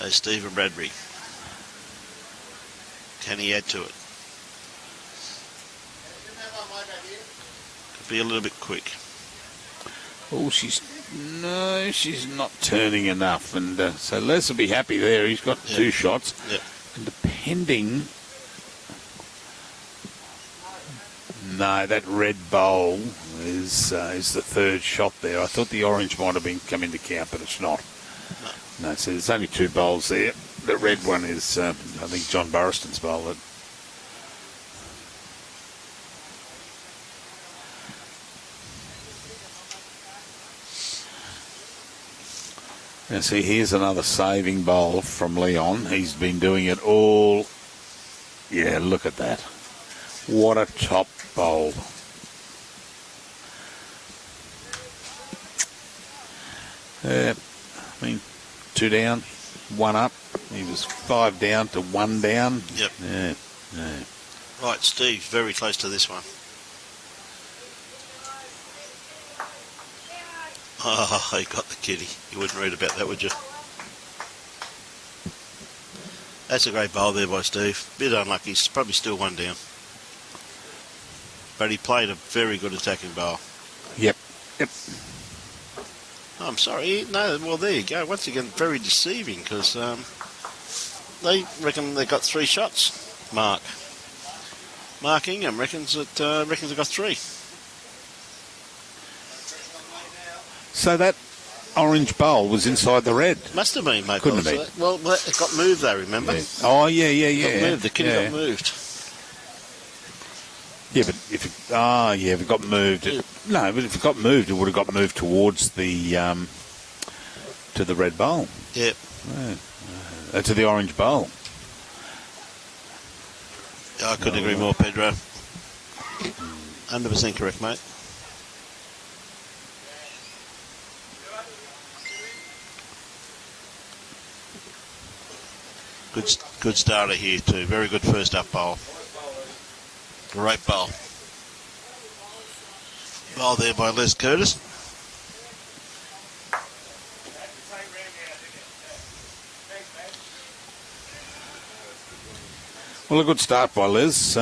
Stephen Bradbury. Can he add to it? Could be a little bit quick. Oh, she's not turning enough, and so Les will be happy there. He's got 2 shots, and depending. No, that red bowl is the 3rd shot there. I thought the orange might have been come into count, but it's not. No, so there's only 2 bowls there. The red one is, I think, John Burraston's bowl. Now, see, here's another saving bowl from Leon. He's been doing it all. Yeah, look at that. What a top bowl. I mean, 2 down, 1 up. He was 5 down to 1 down. Yep. Yeah. Right, Steve, very close to this one. Oh, he got the kitty. You wouldn't read about that, would you? That's a great bowl there by Steve. Bit unlucky. He's probably still 1 down. But he played a very good attacking bowl. Yep. Oh, I'm sorry. No, well, there you go. Once again, very deceiving because they reckon they got 3 shots. Mark Ingham reckons they got 3. So that orange bowl was inside the red. Must have been, mate. Couldn't have been. Well, it got moved though, remember? Yeah. Oh, yeah. Got moved. The kitty got moved. Yeah, but if it got moved, but if it got moved, it would have got moved towards the to the red bowl. Yep. To the orange bowl. I couldn't agree more, Pedro. 100% correct, mate. Good starter here too. Very good first up bowl. Great bowl. Bowl there by Les Curtis. Well, a good start by Les.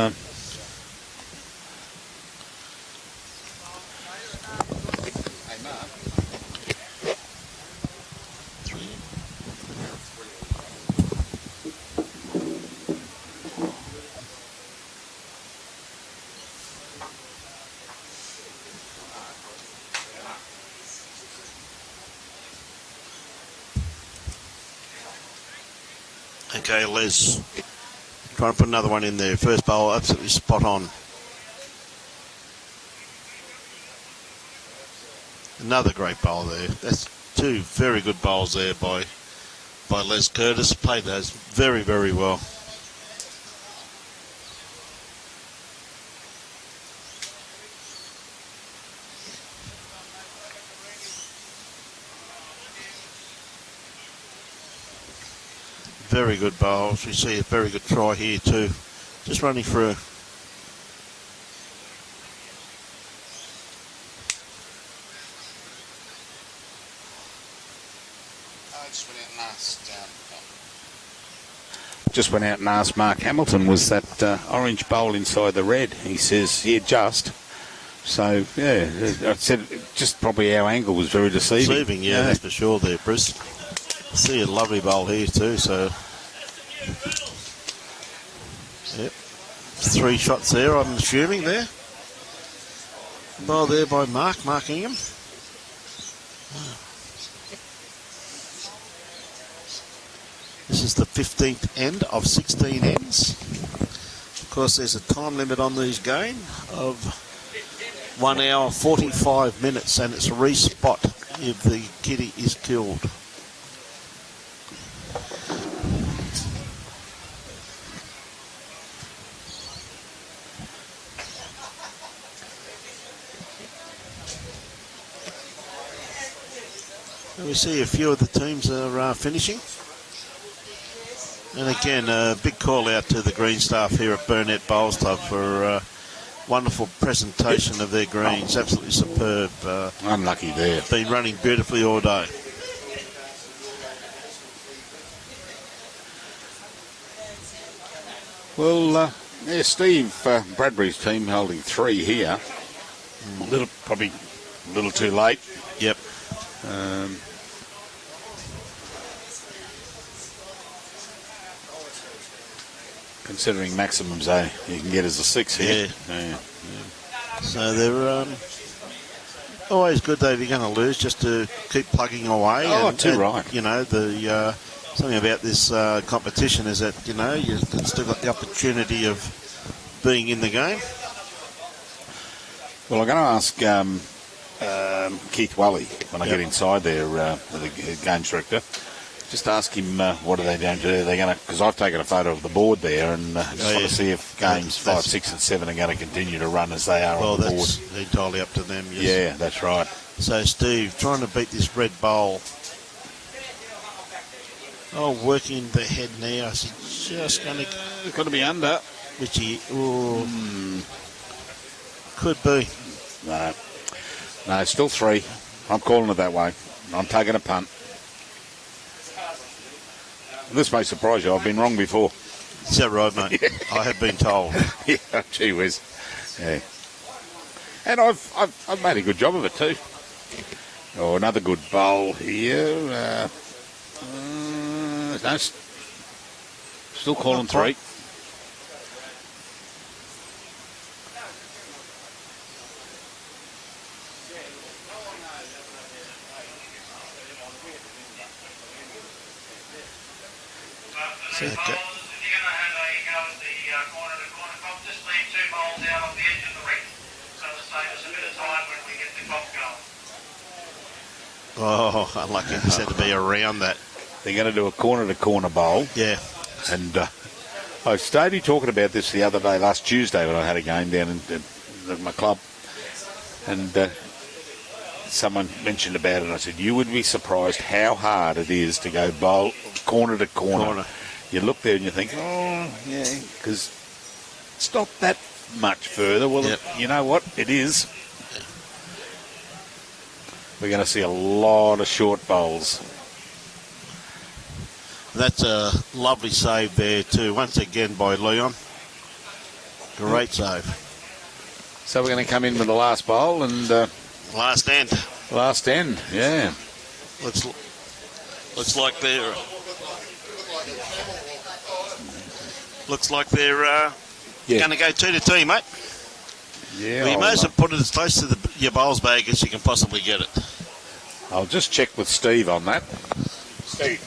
Okay, Les. Trying to put another one in there. First bowl, absolutely spot on. Another great bowl there. That's 2 very good bowls there by Les Curtis. Played those very, very well. Very good bowls. We see a very good try here too. Just running through. Just went out and asked Mark Hamilton, was that orange bowl inside the red? He says, yeah, just. So, yeah, I said just probably our angle was very deceiving. Deceiving, yeah, that's for sure there, Bruce. See a lovely bowl here too, so. Yep. 3 shots there, I'm assuming there. Bowl there by Mark Ingham. This is the 15th end of 16 ends. Of course, there's a time limit on these game of 1 hour 45 minutes, and it's respot if the kitty is killed. We see a few of the teams are finishing. And again, a big call out to the green staff here at Burnett Bowls Club for wonderful presentation of their greens. Absolutely superb. Unlucky there. Been running beautifully all day. Well, yeah, Steve Bradbury's team holding 3 here. Probably a little too late. Yep. Considering maximums you can get as a 6 here. Yeah. So they're always good though if you're going to lose, just to keep plugging away. Oh, and, too right. You know, the something about this competition is that, you know, you've still got the opportunity of being in the game. Well, I'm going to ask Keith Wally when I get inside there, the games director. Just ask him what are they going to do? They're going to, because I've taken a photo of the board there, and just want to see if games 5, 6, and 7 are going to continue to run as they are on the board. Well, that's entirely up to them. Yes. Yeah, that's right. So, Steve, trying to beat this red bowl. Oh, working the head now. Is he just going to? It's got to be under. Which he could be. No, it's still 3. I'm calling it that way. I'm taking a punt. This may surprise you. I've been wrong before. Is that right, mate? Yeah. I have been told. Yeah, gee whiz. Yeah. And I've made a good job of it too. Oh, another good bowl here. No, still calling 3. So, If you're going to have a go at the corner to corner cop, just leave 2 bowls out on the edge of the ring. So to save us a bit of time when we get the cop going. Oh, unlucky. This had to be around that. They're going to do a corner to corner bowl. Yeah. And I started talking about this the other day, last Tuesday, when I had a game down at my club. And someone mentioned about it, and I said, you would be surprised how hard it is to go bowl corner to corner. You look there and you think, oh, yeah, because it's not that much further. Well, you know what? It is. We're going to see a lot of short bowls. That's a lovely save there too, once again by Leon. Great save. So we're going to come in with the last bowl and... last end. Last end, yeah. Looks like they're... Looks like they're going to go 2-2, mate. Yeah. Well, you may as well put it as close to your bowls bag as you can possibly get it. I'll just check with Steve on that. Steve.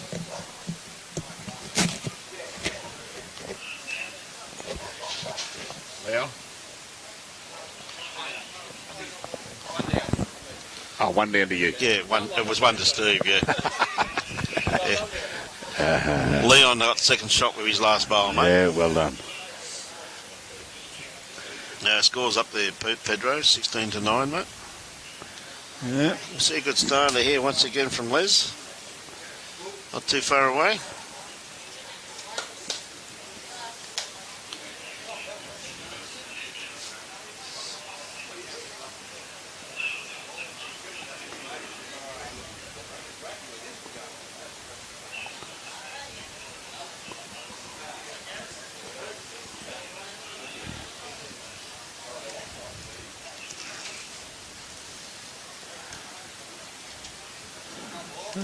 Leo? Oh, 1 down to you. Yeah, it was 1 to Steve, yeah. Yeah. Leon got second shot with his last bowl, mate. Yeah, well done. Now scores up there, Pedro, 16-9, mate. Yeah. You see a good starter here once again from Les. Not too far away.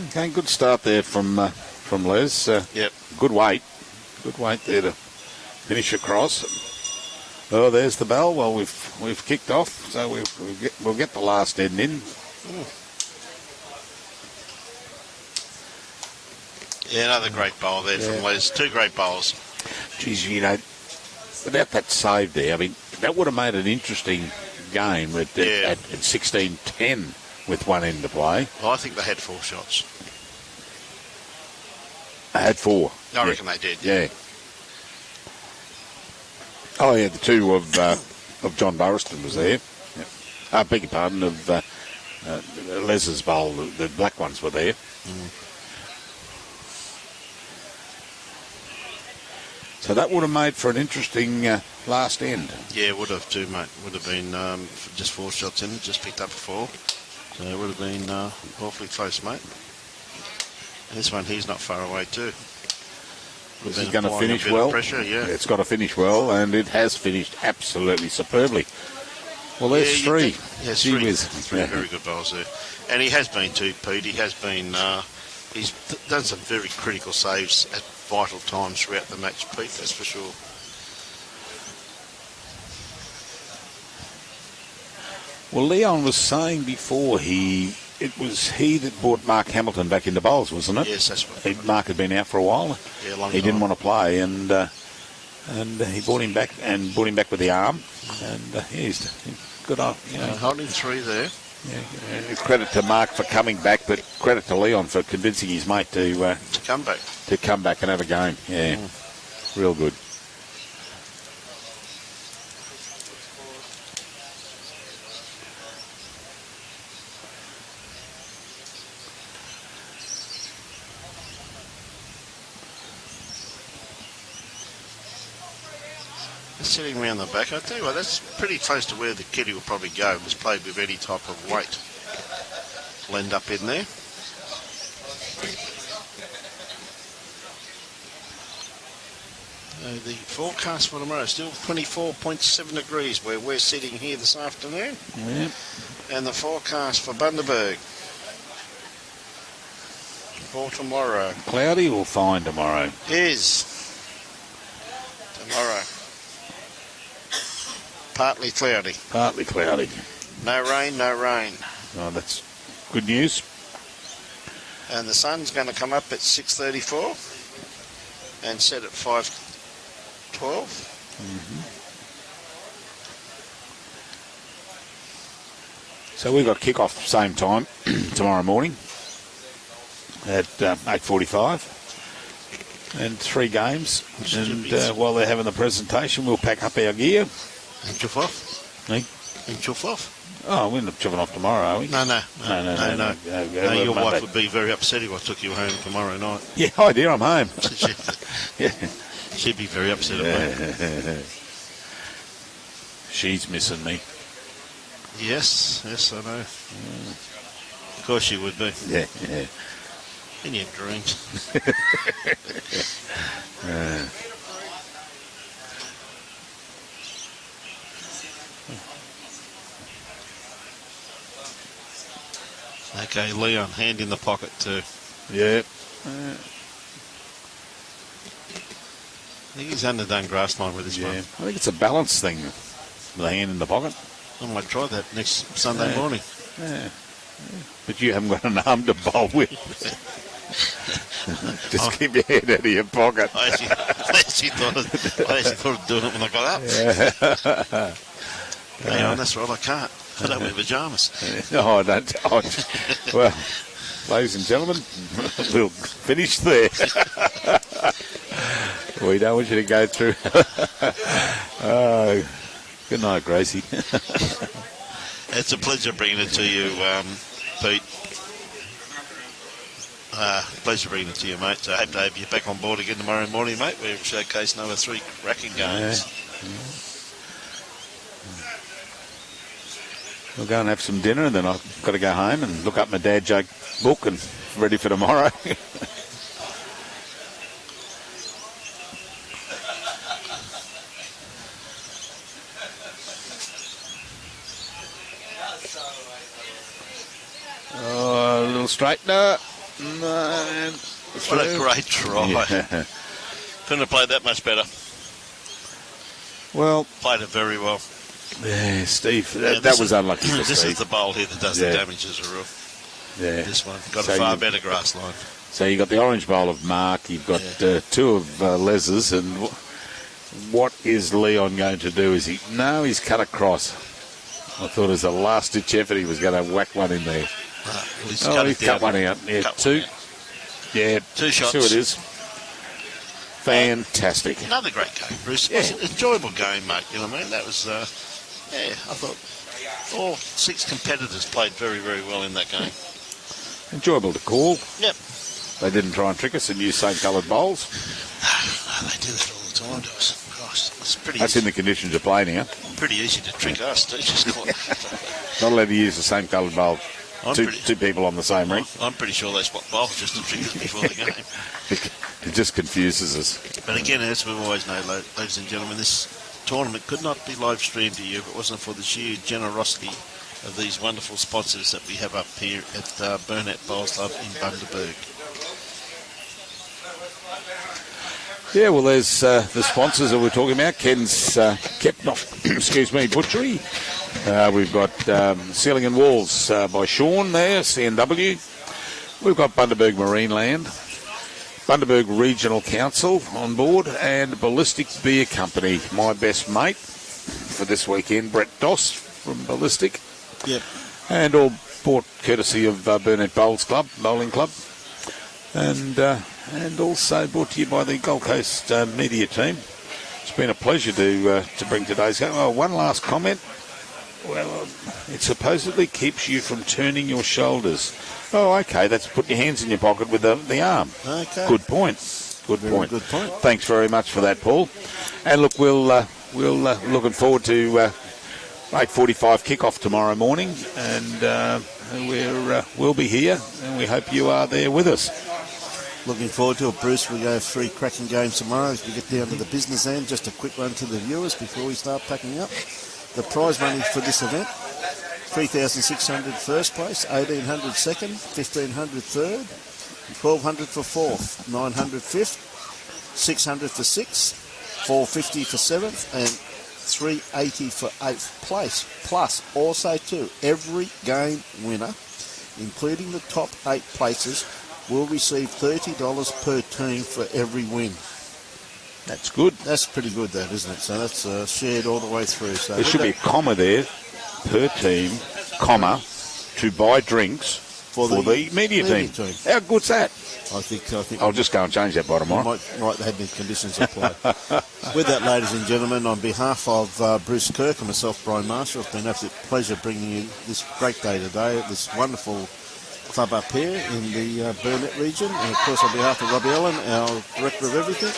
Okay, good start there from Les. Yep. Good weight there to finish across. Oh, there's the bell. Well, we've kicked off, so we'll get the last end in. Yeah, another great bowl there from Les. 2 great bowls. Geez, you know, without that save there, I mean, that would have made an interesting game at 16-10. with one end to play. Well, I think they had 4 shots. I had 4. I reckon they did. Yeah. Oh, yeah, the 2 of John Burraston was there. Yep. I beg your pardon, of Les's bowl, the black ones were there. So that would have made for an interesting last end. Yeah, would have too, mate. Would have been just 4 shots in it, just picked up a 4. So it would have been awfully close, mate. And this one here's not far away too. This is going to finish well. Pressure, yeah. It's got to finish well, and it has finished absolutely superbly. Well, there's 3. Yes, Gee 3. whiz. 3 Yeah. very good bowls there. And he has been too, Pete. He has been... he's done some very critical saves at vital times throughout the match, Pete, that's for sure. Well, Leon was saying before it was he that brought Mark Hamilton back into bowls, wasn't it? Yes, that's what. Mark had been out for a while. Yeah, long He time. didn't want to play, and he brought him back with the arm, and he's good on. You know, Holding 3 there. yeah, credit to Mark for coming back, but credit to Leon for convincing his mate To come back. to come back and have a game. Yeah, real good. Sitting around the back, I tell you what, that's pretty close to where the kitty will probably go. It was played with any type of weight. Will end up in there. The forecast for tomorrow is still 24.7 degrees where we're sitting here this afternoon. Yeah. And the forecast for Bundaberg for tomorrow Cloudy or fine tomorrow? is tomorrow partly cloudy. Partly cloudy. No rain, no rain. Oh, that's good news. And the sun's going to come up at 6:34 and set at 5:12. So we've got kick-off same time tomorrow morning at 8:45, and 3 games. And while they're having the presentation, we'll pack up our gear. And chuff off. Hey? And chuff off. Oh, we're not chuffing off tomorrow, are we? No. No, Your Monday. wife would be very upset if I took you home tomorrow night. Yeah, hi dear, I'm home. Yeah. She'd be very upset about it. She's missing me. Yes, I know. Of course she would be. Yeah. In your dreams. Okay, Leon, hand in the pocket too. Yeah. I think he's underdone grass line with this Yeah. one. I think it's a balance thing, the hand in the pocket. I might try that next Sunday morning. Yeah. But you haven't got an arm to bowl with. Just keep your head out of your pocket. I actually thought of doing it when I got up. Hang on, that's right, I can't. I don't wear pyjamas. No, I don't. Well, ladies and gentlemen, we'll finish there. We don't want you to go through. Good night, Gracie. It's a pleasure bringing it to you, Pete. Pleasure bringing it to you, mate. So I hope to have you back on board again tomorrow morning, mate. We'll showcase another 3 cracking games. We'll go and have some dinner, and then I've got to go home and look up my dad joke book and ready for tomorrow. Oh, a little straightener. What a great try. Yeah. Couldn't have played that much better. Well, Played it very well. yeah, Steve, Yeah, that was unlucky for This Steve. is the bowl here that does Yeah. the damage as a rule. Yeah. This one. Got So a far you- better grass line. So you got the orange bowl of Mark, you've got 2 of Les's, and what is Leon going to do? Is he? No, he's cut across. I thought as a last-ditch effort he was going to whack one in there. He's Cut one out. Yeah, Cut two. one. Yeah, Two shots. Two it is. Fantastic. Another great game, Bruce. It was an enjoyable game, mate. You know what I mean? That was, I thought all 6 competitors played very, very well in that game. Enjoyable to call. Yep. They didn't try and trick us and use same coloured bowls. No, they do that all the time to us. Gosh, it's pretty That's easy. in the conditions of play now. Pretty easy to trick us, teachers. Not allowed to use the same coloured bowl. Two people on the same ring. I'm pretty sure they spot bowls just to trick us before the game. It just confuses us. But again, as we've always known, ladies and gentlemen, this tournament could not be live streamed to you if it wasn't for the sheer generosity of these wonderful sponsors that we have up here at Burnett Bowls Club in Bundaberg. Yeah, well, there's the sponsors that we're talking about. Ken's Butchery. We've got Ceiling and Walls by Sean there, CNW. We've got Bundaberg Marine Land, Bundaberg Regional Council on board, and Ballistic Beer Company, my best mate for this weekend, Brett Doss from Ballistic. Yep. And all bought courtesy of Burnett Bowling Club. And also brought to you by the Gold Coast media team. It's been a pleasure to bring today's game. Oh, one last comment. Well, it supposedly keeps you from turning your shoulders. Oh, okay. That's put your hands in your pocket with the arm. Okay. Good point. Good point. Thanks very much for that, Paul. And look, we'll looking forward to 8:45 kickoff tomorrow morning, and we'll be here, and we hope you are there with us. Looking forward to it, Bruce. We go 3 cracking games tomorrow as we get down to the business end. Just a quick run to the viewers before we start packing up. The prize money for this event, $3,600 first place, $1,800 second, $1,500 third, $1,200 for fourth, $900 fifth, $600 for sixth, $450 for seventh, and $380 for eighth place. Plus, also too, every game winner, including the top 8 places, will receive $30 per team for every win. That's good. That's pretty good, that, isn't it? So that's shared all the way through. So there should be a comma there, per team, comma, to buy drinks for the media team. How good's that? I think I'll just go and change that by tomorrow. Might have the conditions applied. With that, ladies and gentlemen, on behalf of Bruce Kirk and myself, Brian Marshall, it's been an absolute pleasure bringing you this great day today at this wonderful club up here in the Burnett region, and of course on behalf of Robbie Allen, our director of everything,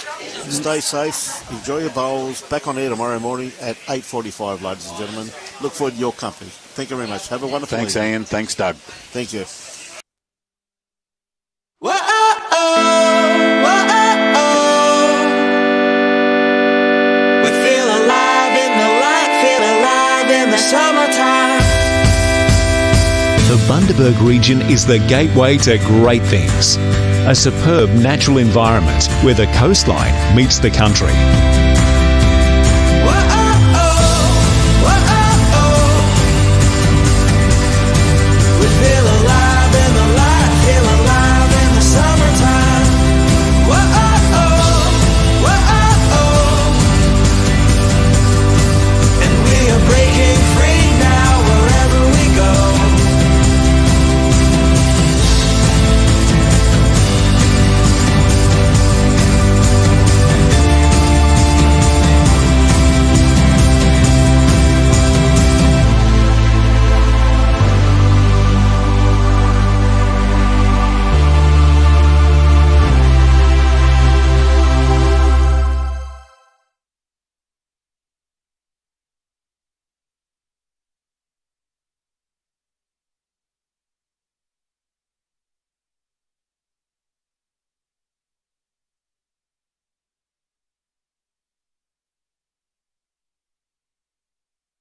stay safe, enjoy your bowls. Back on air tomorrow morning at 8:45, ladies and gentlemen. Look forward to your company. Thank you very much. Have a wonderful Thanks, evening. Ian. Thanks, Doug. Thank you. We feel alive in the light, feel alive in the summertime. The Bundaberg region is the gateway to great things. A superb natural environment where the coastline meets the country.